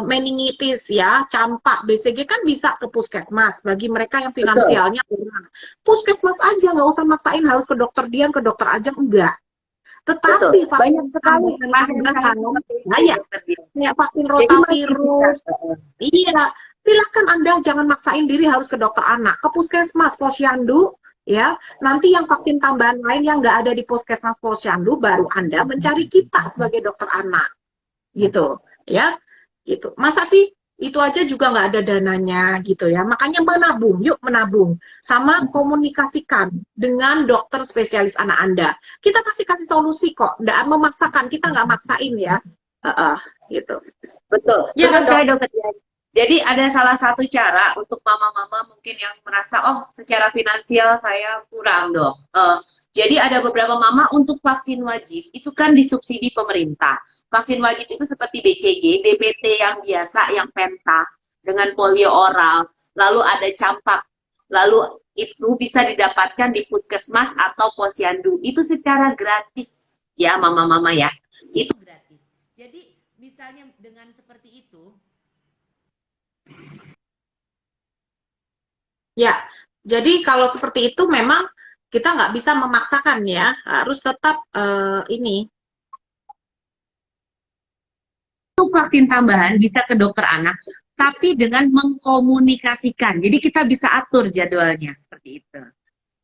meningitis ya, campak, BCG kan bisa ke puskesmas bagi mereka yang finansialnya kurang. Puskesmas aja, nggak usah maksain harus ke dokter Dian, ke dokter Ajeng, enggak. Tetapi banyak sekali kayak vaksin rotavirus, iya, silakan Anda jangan maksain diri harus ke dokter anak, ke puskesmas, posyandu, ya. Nanti yang vaksin tambahan lain yang nggak ada di puskesmas, posyandu, baru Anda mencari kita sebagai dokter anak, gitu, ya, gitu. Masa sih itu aja juga nggak ada dananya gitu ya. Makanya menabung, yuk menabung. Sama komunikasikan dengan dokter spesialis anak Anda. Kita pasti kasih solusi kok, nggak memaksakan, kita nggak maksain ya. Gitu. Betul, Ya kan, betul dokter Dian. Jadi ada salah satu cara untuk mama-mama mungkin yang merasa, oh secara finansial saya kurang dok. Jadi ada beberapa mama untuk vaksin wajib, itu kan disubsidi pemerintah. Vaksin wajib itu seperti BCG, DPT yang biasa, yang penta, dengan polio oral, lalu ada campak, lalu itu bisa didapatkan di puskesmas atau posyandu. Itu secara gratis ya mama-mama ya, itu gratis. Jadi misalnya dengan seperti itu, ya. Jadi kalau seperti itu memang kita nggak bisa memaksakan ya, harus tetap ini. untuk vaksin tambahan bisa ke dokter anak, tapi dengan mengkomunikasikan. Jadi kita bisa atur jadwalnya seperti itu.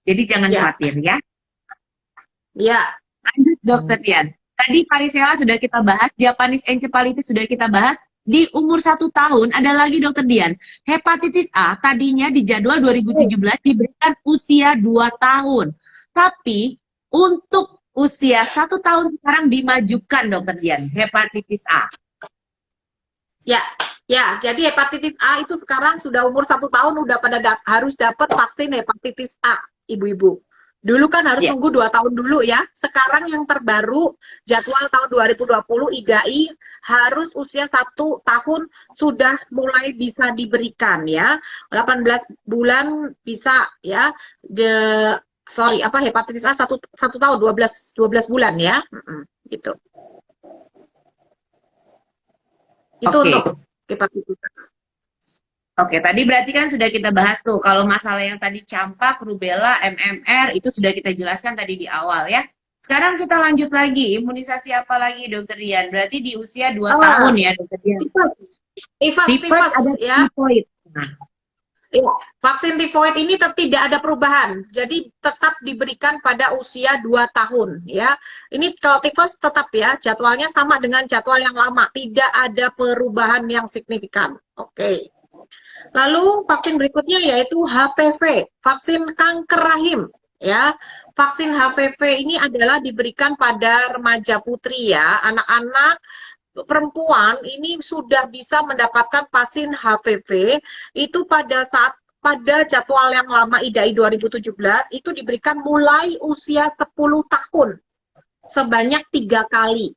Jadi jangan Ya. khawatir ya. Ya. Lanjut dokter Dian. Tadi varicella sudah kita bahas, Japanese encephalitis sudah kita bahas. Di umur 1 tahun ada lagi dokter Dian. Hepatitis A tadinya di jadwal 2017 diberikan usia 2 tahun. Tapi untuk usia 1 tahun sekarang dimajukan dokter Dian, hepatitis A. Ya, jadi hepatitis A itu sekarang sudah umur 1 tahun udah pada harus dapat vaksin hepatitis A, ibu-ibu. Dulu kan harus nunggu 2 tahun dulu ya. Sekarang yang terbaru jadwal tahun 2020 IGAI harus usia 1 tahun sudah mulai bisa diberikan ya. 18 bulan bisa ya. Hepatitis A 1 tahun 12 bulan ya. Gitu. Itu untuk hepatitis. Oke, tadi berarti kan sudah kita bahas tuh, kalau masalah yang tadi campak, rubella, MMR, itu sudah kita jelaskan tadi di awal ya. Sekarang kita lanjut lagi, imunisasi apa lagi dokter Dian? Berarti di usia 2 tahun ya dokter Dian? Tifus ada ya. tifoid. Nah. Ya, vaksin tifoid ini tidak ada perubahan, jadi tetap diberikan pada usia 2 tahun ya. Ini kalau tifus tetap ya, jadwalnya sama dengan jadwal yang lama, tidak ada perubahan yang signifikan. Oke. Lalu vaksin berikutnya yaitu HPV, vaksin kanker rahim ya. Vaksin HPV ini adalah diberikan pada remaja putri ya, anak-anak perempuan ini sudah bisa mendapatkan vaksin HPV itu pada jadwal yang lama IDAI 2017 itu diberikan mulai usia 10 tahun sebanyak 3 kali.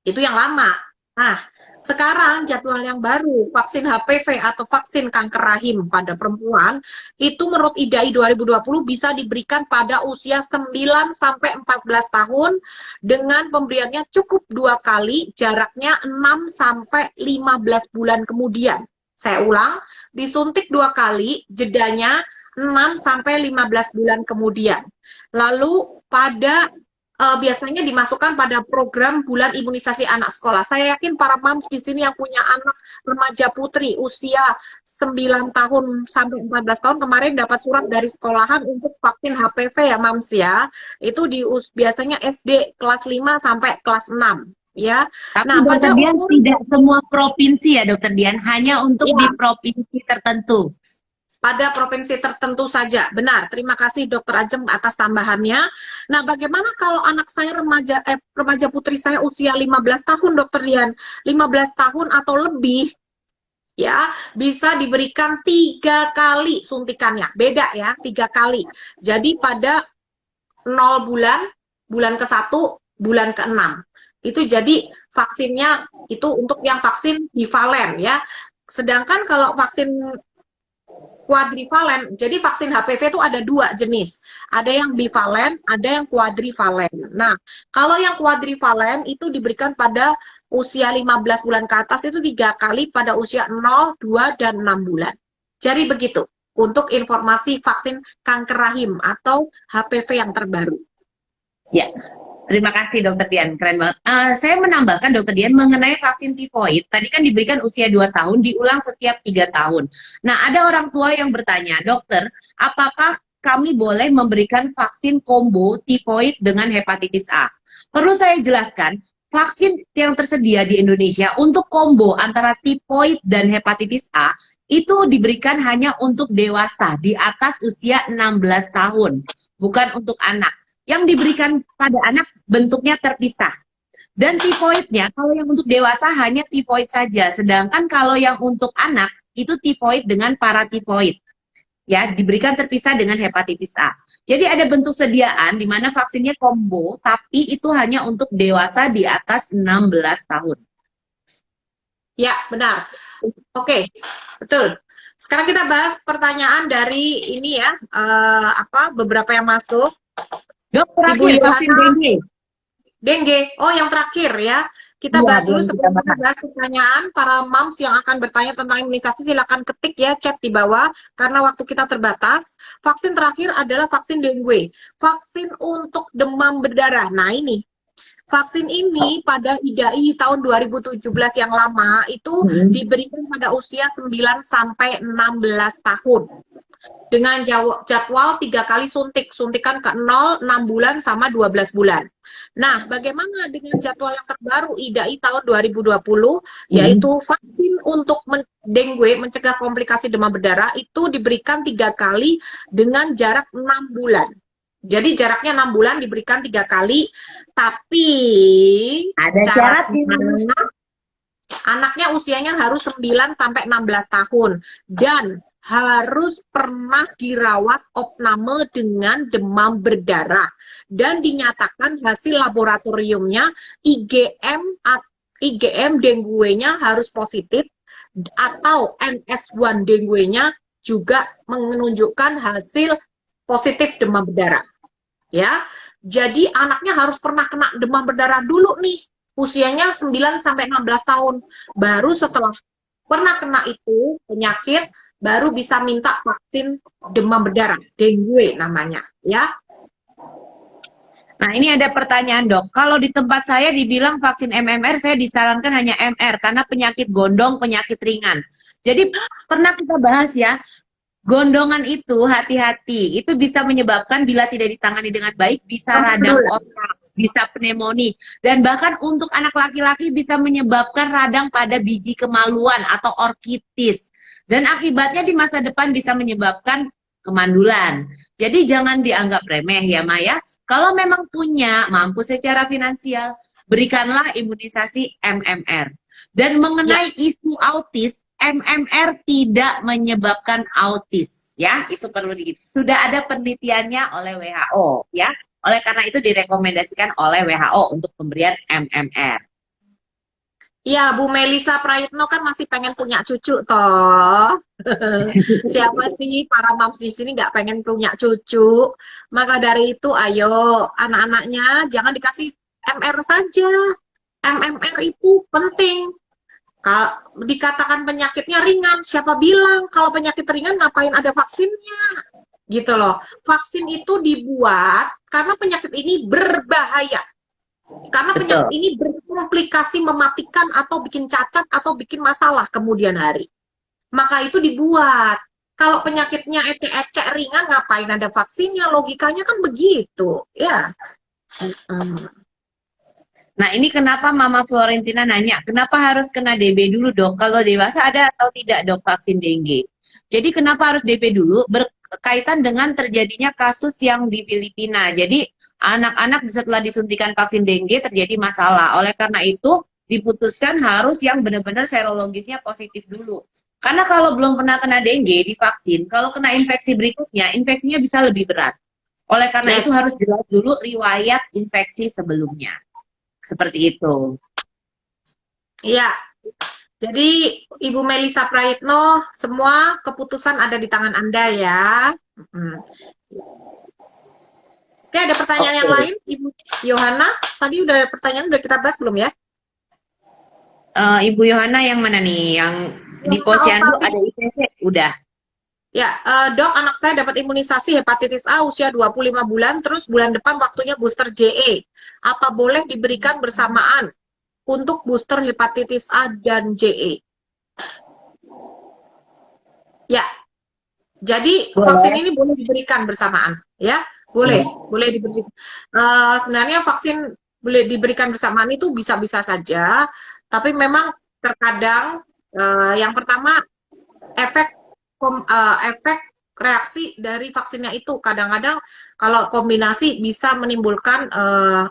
Itu yang lama. Nah, Sekarang jadwal yang baru, vaksin HPV atau vaksin kanker rahim pada perempuan, itu menurut IDAI 2020 bisa diberikan pada usia 9 sampai 14 tahun dengan pemberiannya cukup 2 kali, jaraknya 6 sampai 15 bulan kemudian. Saya ulang, disuntik 2 kali, jedanya 6 sampai 15 bulan kemudian. Lalu pada biasanya dimasukkan pada program bulan imunisasi anak sekolah. Saya yakin para moms di sini yang punya anak remaja putri usia 9 tahun sampai 14 tahun kemarin dapat surat dari sekolahan untuk vaksin HPV ya moms ya. Itu biasanya SD kelas 5 sampai kelas 6 ya. Tapi Nah, Dokter pada Dian umur tidak semua provinsi ya Dokter Dian, hanya untuk ya, di provinsi tertentu. pada provinsi tertentu saja. Benar, terima kasih Dokter Ajeng atas tambahannya. Nah, bagaimana kalau anak saya remaja putri saya usia 15 tahun, Dokter Dian? 15 tahun atau lebih, ya, bisa diberikan 3 kali suntikannya. Beda ya, 3 kali. Jadi pada 0 bulan, bulan ke-1, bulan ke-6. Itu jadi vaksinnya itu untuk yang vaksin bivalen ya. Sedangkan kalau vaksin kuadrivalen. Jadi vaksin HPV itu ada 2 jenis. Ada yang bivalen, ada yang kuadrivalen. Nah, kalau yang kuadrivalen itu diberikan pada usia 15 bulan ke atas itu 3 kali pada usia 0, 2, dan 6 bulan. Jadi begitu untuk informasi vaksin kanker rahim atau HPV yang terbaru. Ya, terima kasih Dokter Dian, keren banget. Saya menambahkan Dokter Dian mengenai vaksin tifoid. Tadi kan diberikan usia 2 tahun, diulang setiap 3 tahun. Nah, ada orang tua yang bertanya, dokter, apakah kami boleh memberikan vaksin combo tifoid dengan hepatitis A? Perlu saya jelaskan, vaksin yang tersedia di Indonesia untuk combo antara tifoid dan hepatitis A itu diberikan hanya untuk dewasa di atas usia 16 tahun, bukan untuk anak. Yang diberikan pada anak bentuknya terpisah. Dan tifoidnya, kalau yang untuk dewasa hanya tifoid saja. Sedangkan kalau yang untuk anak, itu tifoid dengan paratifoid. Ya, diberikan terpisah dengan hepatitis A. Jadi ada bentuk sediaan di mana vaksinnya combo, tapi itu hanya untuk dewasa di atas 16 tahun. Ya, benar. Oke, betul. Sekarang kita bahas pertanyaan dari ini ya, beberapa yang masuk. Dok, Ibu terakhir vaksin Yohana, dengue. dengue. Oh, yang terakhir ya. Kita Iya, bahas dulu belum kita sebelum kita bahas. bahas pertanyaan. Para moms yang akan bertanya tentang imunisasi, silakan ketik ya, chat di bawah. Karena waktu kita terbatas. Vaksin terakhir adalah vaksin dengue. Vaksin untuk demam berdarah. Nah, ini. Vaksin ini pada IDAI tahun 2017 yang lama itu diberikan pada usia 9 sampai 16 tahun. Dengan jadwal 3 kali suntikan ke 0, 6 bulan sama 12 bulan. Nah, bagaimana dengan jadwal yang terbaru IDAI tahun 2020, yaitu vaksin untuk dengue, mencegah komplikasi demam berdarah, itu diberikan 3 kali dengan jarak 6 bulan. Jadi jaraknya 6 bulan diberikan 3 kali, tapi ada syaratnya. Anaknya usianya harus 9 sampai 16 tahun dan harus pernah dirawat opname dengan demam berdarah dan dinyatakan hasil laboratoriumnya IgM dengue-nya harus positif atau NS1 dengue-nya juga menunjukkan hasil positif demam berdarah. Ya. Jadi anaknya harus pernah kena demam berdarah dulu nih. Usianya 9 sampai 16 tahun. Baru setelah pernah kena itu penyakit baru bisa minta vaksin demam berdarah, dengue namanya, ya. Nah, ini ada pertanyaan, Dok. Kalau di tempat saya dibilang vaksin MMR, saya disarankan hanya MR karena penyakit gondong, penyakit ringan. Jadi pernah kita bahas ya, gondongan itu hati-hati, itu bisa menyebabkan bila tidak ditangani dengan baik bisa radang otak, bisa pneumonia, dan bahkan untuk anak laki-laki bisa menyebabkan radang pada biji kemaluan atau orkitis. Dan akibatnya di masa depan bisa menyebabkan kemandulan. Jadi jangan dianggap remeh ya Maya. Kalau memang punya, mampu secara finansial, berikanlah imunisasi MMR. Dan mengenai isu autis, MMR tidak menyebabkan autis, ya itu perlu sudah ada penelitiannya oleh WHO, ya. Oleh karena itu direkomendasikan oleh WHO untuk pemberian MMR. Ya, Bu Melisa Prayitno kan masih pengen punya cucu toh. Siapa sih para moms di sini nggak pengen punya cucu? Maka dari itu, ayo anak-anaknya jangan dikasih MR saja. MMR itu penting. Kalau dikatakan penyakitnya ringan, siapa bilang kalau penyakit ringan ngapain ada vaksinnya? Gitu loh. Vaksin itu dibuat karena penyakit ini berbahaya. Karena penyakit Betul. ini berkomplikasi mematikan atau bikin cacat atau bikin masalah kemudian hari. Maka itu dibuat. Kalau penyakitnya ecek-ecek ringan, ngapain ada vaksinnya? Logikanya kan begitu. Ya. Nah, ini kenapa Mama Florentina nanya, kenapa harus kena DB dulu dok? Kalau dewasa ada atau tidak dok vaksin dengue? Jadi kenapa harus DB dulu? Berkaitan dengan terjadinya kasus yang di Filipina. Jadi anak-anak setelah disuntikan vaksin dengue terjadi masalah. Oleh karena itu diputuskan harus yang benar-benar serologisnya positif dulu. Karena kalau belum pernah kena dengue divaksin, kalau kena infeksi berikutnya, infeksinya bisa lebih berat. Oleh karena itu Yes. harus jelas dulu riwayat infeksi sebelumnya. Seperti itu. Iya. Jadi Ibu Melisa Prayitno, semua keputusan ada di tangan Anda ya. Hmm. Oke, ada pertanyaan yang Oke. lain, Ibu Yohana? Tadi udah pertanyaan udah kita bahas belum ya? Ibu Yohana yang mana nih? Yang di Yohana Posyandu Otavi. ada ITC? Udah. Ya, Dok, anak saya dapat imunisasi hepatitis A usia 25 bulan, terus bulan depan waktunya booster JE. Apa boleh diberikan bersamaan untuk booster hepatitis A dan JE? Ya, jadi vaksin Boleh. ini boleh diberikan bersamaan, ya, boleh diberi. Sebenarnya vaksin boleh diberikan bersamaan itu bisa-bisa saja, tapi memang terkadang yang pertama efek efek reaksi dari vaksinnya itu kadang-kadang kalau kombinasi bisa menimbulkan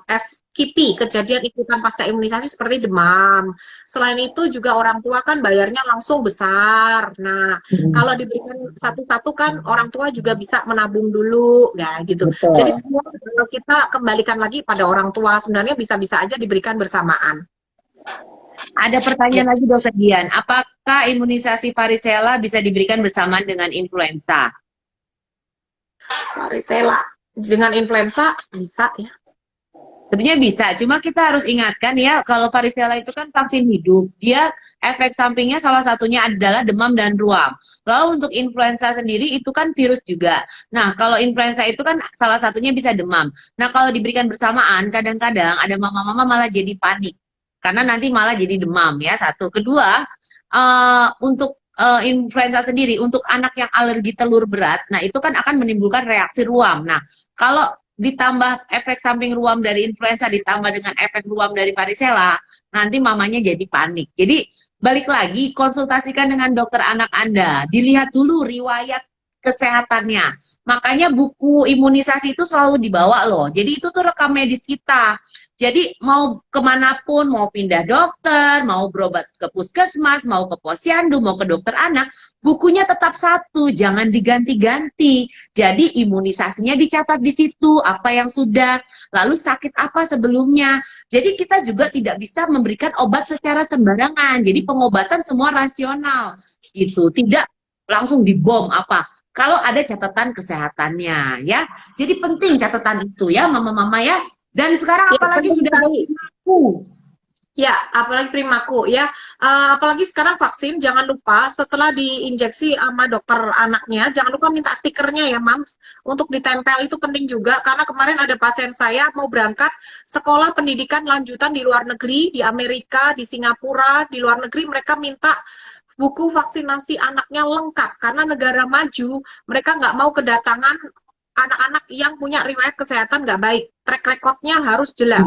FKIP, kejadian ikutan pasca imunisasi seperti demam. Selain itu juga orang tua kan bayarnya langsung besar. Nah, kalau diberikan satu-satu kan orang tua juga bisa menabung dulu, ya gitu. Jadi Betul. semua kita kembalikan lagi pada orang tua. Sebenarnya bisa-bisa aja diberikan bersamaan. Ada Ya, pertanyaan lagi Dokter Dian. Apakah imunisasi varicella bisa diberikan bersamaan dengan influenza? varicella dengan influenza bisa ya. Sebenarnya bisa, cuma kita harus ingatkan ya, kalau varicella itu kan vaksin hidup. Dia efek sampingnya salah satunya adalah demam dan ruam. Lalu untuk influenza sendiri itu kan virus juga. Nah, kalau influenza itu kan salah satunya bisa demam. Nah, kalau diberikan bersamaan, kadang-kadang ada mama-mama malah jadi panik. Karena nanti malah jadi demam ya, satu. Kedua, untuk influenza sendiri, untuk anak yang alergi telur berat, nah itu kan akan menimbulkan reaksi ruam. Nah, kalau ditambah efek samping ruam dari influenza ditambah dengan efek ruam dari varicella, nanti mamanya jadi panik. Jadi balik lagi konsultasikan dengan dokter anak Anda, dilihat dulu riwayat kesehatannya. Makanya buku imunisasi itu selalu dibawa loh. Jadi itu tuh rekam medis kita. Jadi mau kemanapun, mau pindah dokter, mau berobat ke puskesmas, mau ke posyandu, mau ke dokter anak, bukunya tetap satu, jangan diganti-ganti. Jadi imunisasinya dicatat di situ, apa yang sudah, lalu sakit apa sebelumnya. Jadi kita juga tidak bisa memberikan obat secara sembarangan. Jadi pengobatan semua rasional, gitu. Tidak langsung dibom apa. Kalau ada catatan kesehatannya, ya. Jadi penting catatan itu ya, mama-mama ya. Dan sekarang Ya, apalagi penting sudah ada sekali. perilaku. Ya, apalagi Primaku ya. Apalagi sekarang vaksin, jangan lupa setelah diinjeksi sama dokter anaknya, jangan lupa minta stikernya ya, Mams. Untuk ditempel itu penting juga, karena kemarin ada pasien saya mau berangkat sekolah pendidikan lanjutan di luar negeri, di Amerika, di Singapura, di luar negeri mereka minta buku vaksinasi anaknya lengkap, karena negara maju, mereka nggak mau kedatangan anak-anak yang punya riwayat kesehatan nggak baik. Track recordnya harus jelas.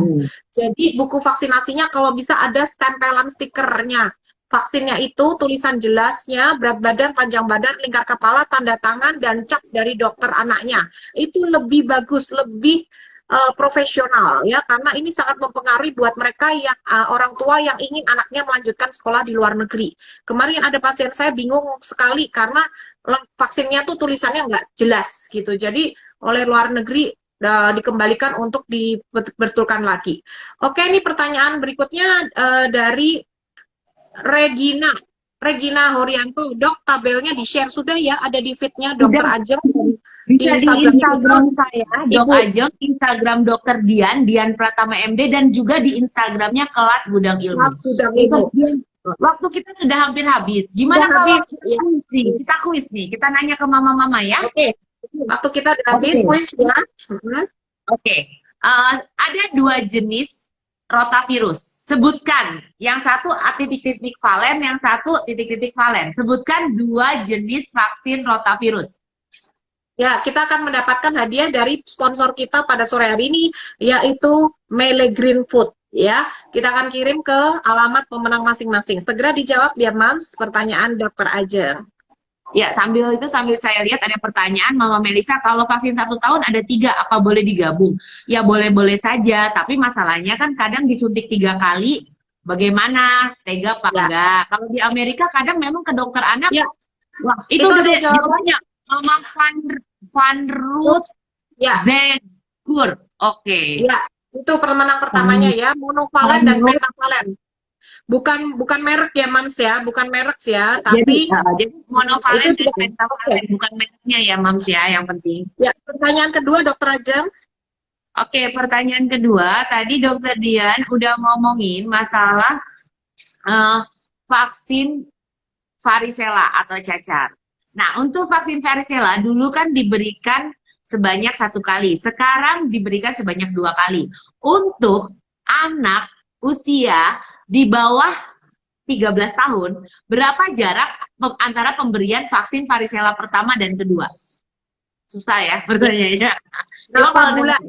Jadi buku vaksinasinya kalau bisa ada stempelan stikernya. Vaksinnya itu tulisan jelasnya, berat badan, panjang badan, lingkar kepala, tanda tangan, dan cap dari dokter anaknya. Itu lebih bagus, lebih profesional ya, karena ini sangat mempengaruhi buat mereka yang orang tua yang ingin anaknya melanjutkan sekolah di luar negeri. Kemarin ada pasien saya bingung sekali karena vaksinnya tuh tulisannya nggak jelas gitu. Jadi oleh luar negeri dikembalikan untuk dibetulkan lagi. Oke, ini pertanyaan berikutnya dari Regina, Regina Horianto, Dok, tabelnya di-share sudah ya, ada di feed-nya Dokter Sudah. Ajeng Bisa di Instagramnya Instagram saya, Dok Ibu. Ajeng, Instagram Dokter Dian, Dian Pratama MD, dan juga di Instagramnya Kelas Gudang Ilmu. Mas Gudang Dokter Ilmu. Dian, waktu kita sudah hampir habis. Gimana Sudah kalau habis, ya. kita kuis nih? Kita nanya ke mama-mama ya. Oke, waktu kita udah habis, kuis ya. Oke. Ada 2 jenis rotavirus. Sebutkan. Yang satu titik-titik valen, yang satu titik-titik valen. Sebutkan 2 jenis vaksin rotavirus. Ya, kita akan mendapatkan hadiah dari sponsor kita pada sore hari ini, yaitu Mele Green Food. Ya, kita akan kirim ke alamat pemenang masing-masing. Segera dijawab ya, Mams, pertanyaan Dokter Ajeng. Ya, sambil saya lihat ada pertanyaan Mama Melisa, kalau vaksin 1 tahun ada 3, apa boleh digabung? Ya boleh-boleh saja, tapi masalahnya kan kadang disuntik 3 kali, bagaimana? Tega apa enggak? Kalau di Amerika kadang memang ke dokter anak, wah itu udah deh jawabannya. Mama Van Roos Zegur. Oke. Ya, itu pemenang pertamanya ya, monovalen dan pentavalen. Bukan merek ya, Mams ya, bukan merek ya, tapi jadi monovalen dan pentavalen, bukan mereknya ya, Mams ya, yang penting. Ya, pertanyaan kedua, Dokter Ajeng. Oke, pertanyaan kedua, tadi Dokter Dian udah ngomongin masalah vaksin varicella atau cacar. Nah, untuk vaksin varicella dulu kan diberikan sebanyak 1 kali. Sekarang diberikan sebanyak 2 kali. Untuk anak usia di bawah 13 tahun, berapa jarak antara pemberian vaksin varicella pertama dan kedua? Susah ya pertanyaannya. Berapa bulan?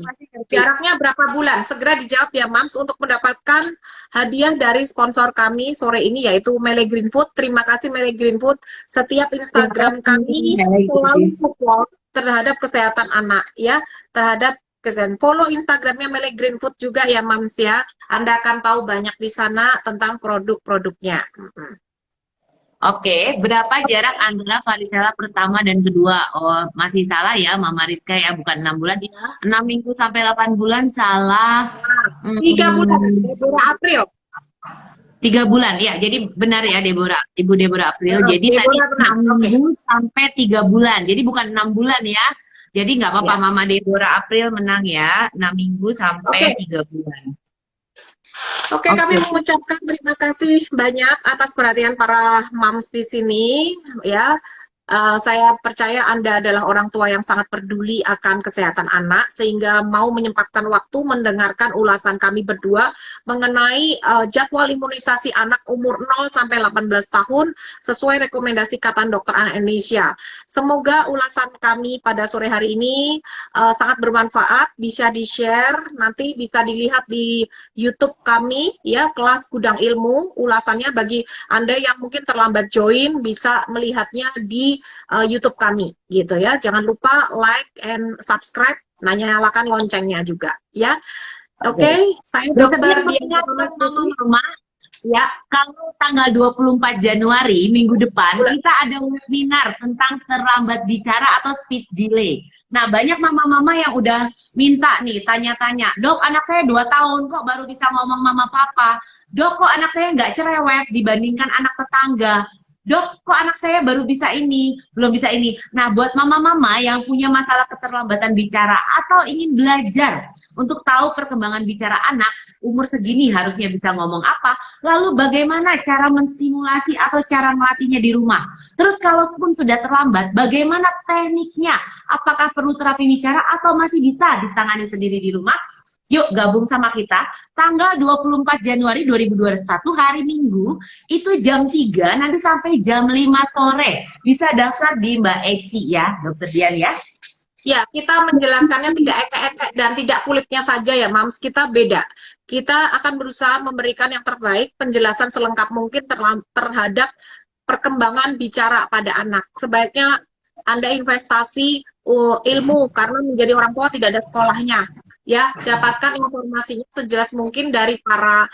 Jaraknya berapa bulan? Segera dijawab ya, Mams, untuk mendapatkan hadiah dari sponsor kami sore ini, yaitu Mele Green Food. Terima kasih Mele Green Food. Setiap Instagram kami selalu support terhadap kesehatan anak, ya, terhadap kesehatan. Follow Instagramnya Mele Green Food juga ya, Mams ya. Anda akan tahu banyak di sana tentang produk-produknya. Oke, berapa jarak antara varicella pertama dan kedua? Oh, masih salah ya, Mama Rizka ya, bukan 6 bulan. 6 minggu sampai 8 bulan salah. 3 bulan, Deborah April. 3 bulan, ya. Jadi benar ya, Deborah. Ibu Deborah April. Jadi tadi 6 minggu sampai 3 bulan. Jadi bukan 6 bulan ya. Jadi nggak apa-apa, Mama Deborah April menang ya. 6 minggu sampai 3 bulan. Oke, kami mengucapkan terima kasih banyak atas perhatian para moms di sini, ya. Saya percaya Anda adalah orang tua yang sangat peduli akan kesehatan anak, sehingga mau menyempatkan waktu mendengarkan ulasan kami berdua mengenai jadwal imunisasi anak umur 0 sampai 18 tahun sesuai rekomendasi Ikatan Dokter Anak Indonesia. Semoga ulasan kami pada sore hari ini sangat bermanfaat, bisa di-share, nanti bisa dilihat di YouTube kami, ya, Kelas Gudang Ilmu. Ulasannya bagi Anda yang mungkin terlambat join, bisa melihatnya di YouTube kami, gitu ya. Jangan lupa like and subscribe, nyalakan loncengnya juga, ya. Oke, saya Dokter Dian Mama. Ya, kalau tanggal 24 Januari minggu depan kita ada webinar tentang terlambat bicara atau speech delay. Nah, banyak mama-mama yang udah minta nih, tanya-tanya, Dok, anak saya 2 tahun kok baru bisa ngomong mama papa. Dok, kok anak saya nggak cerewet dibandingkan anak tetangga. Dok, kok anak saya baru bisa ini, belum bisa ini. Nah, buat mama-mama yang punya masalah keterlambatan bicara atau ingin belajar untuk tahu perkembangan bicara anak, umur segini harusnya bisa ngomong apa, lalu bagaimana cara menstimulasi atau cara melatihnya di rumah. Terus kalaupun sudah terlambat, bagaimana tekniknya? Apakah perlu terapi bicara atau masih bisa ditangani sendiri di rumah? Yuk gabung sama kita tanggal 24 Januari 2021 hari Minggu itu jam 3 nanti sampai jam 5 sore. Bisa daftar di Mbak Eci ya, Dokter Dian ya. Ya, kita menjelaskannya tidak ecek-ecek dan tidak kulitnya saja ya, Mams. Kita beda. Kita akan berusaha memberikan yang terbaik, penjelasan selengkap mungkin terhadap perkembangan bicara pada anak. Sebaiknya Anda investasi ilmu, karena menjadi orang tua tidak ada sekolahnya. Ya, dapatkan informasinya sejelas mungkin dari para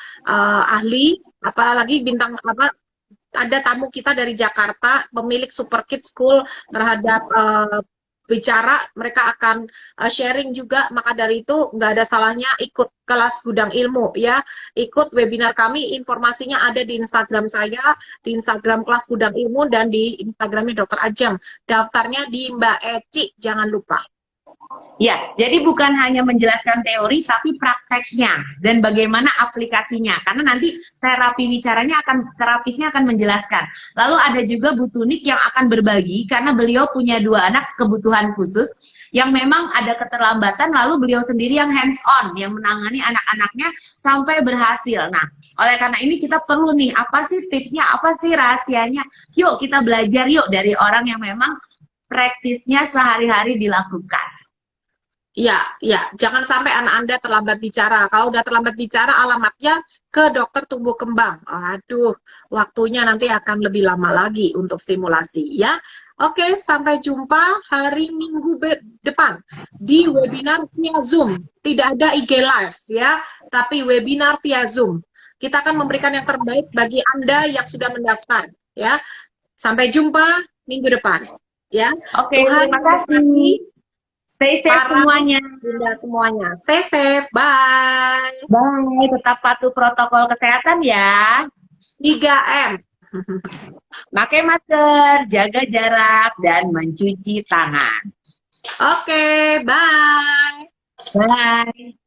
ahli, apalagi bintang apa, ada tamu kita dari Jakarta, pemilik Super Kids School terhadap bicara, mereka akan sharing juga. Maka dari itu nggak ada salahnya ikut kelas gudang ilmu ya, ikut webinar kami. Informasinya ada di Instagram saya, di Instagram kelas gudang ilmu, dan di Instagramnya Dr. Ajeng. Daftarnya di Mbak Eci, jangan lupa. Ya, jadi bukan hanya menjelaskan teori, tapi prakteknya dan bagaimana aplikasinya. Karena nanti terapisnya akan menjelaskan. Lalu ada juga Bu Tunik yang akan berbagi, karena beliau punya 2 anak kebutuhan khusus, yang memang ada keterlambatan, lalu beliau sendiri yang hands on, yang menangani anak-anaknya sampai berhasil. Nah, oleh karena ini kita perlu nih, apa sih tipsnya, apa sih rahasianya? Yuk kita belajar yuk dari orang yang memang praktisnya sehari-hari dilakukan. Ya, ya, jangan sampai anak Anda terlambat bicara. Kalau udah terlambat bicara, alamatnya ke dokter tumbuh kembang. Aduh, waktunya nanti akan lebih lama lagi untuk stimulasi ya. Oke, sampai jumpa hari Minggu depan di webinar via Zoom. Tidak ada IG Live ya, tapi webinar via Zoom. Kita akan memberikan yang terbaik bagi Anda yang sudah mendaftar ya. Sampai jumpa minggu depan ya. Oke, terima kasih. Stay safe semuanya. Semuanya. Stay safe. Bye. Bye. Tetap patuh protokol kesehatan ya. 3M. Pakai masker, jaga jarak, dan mencuci tangan. Oke, bye. Bye.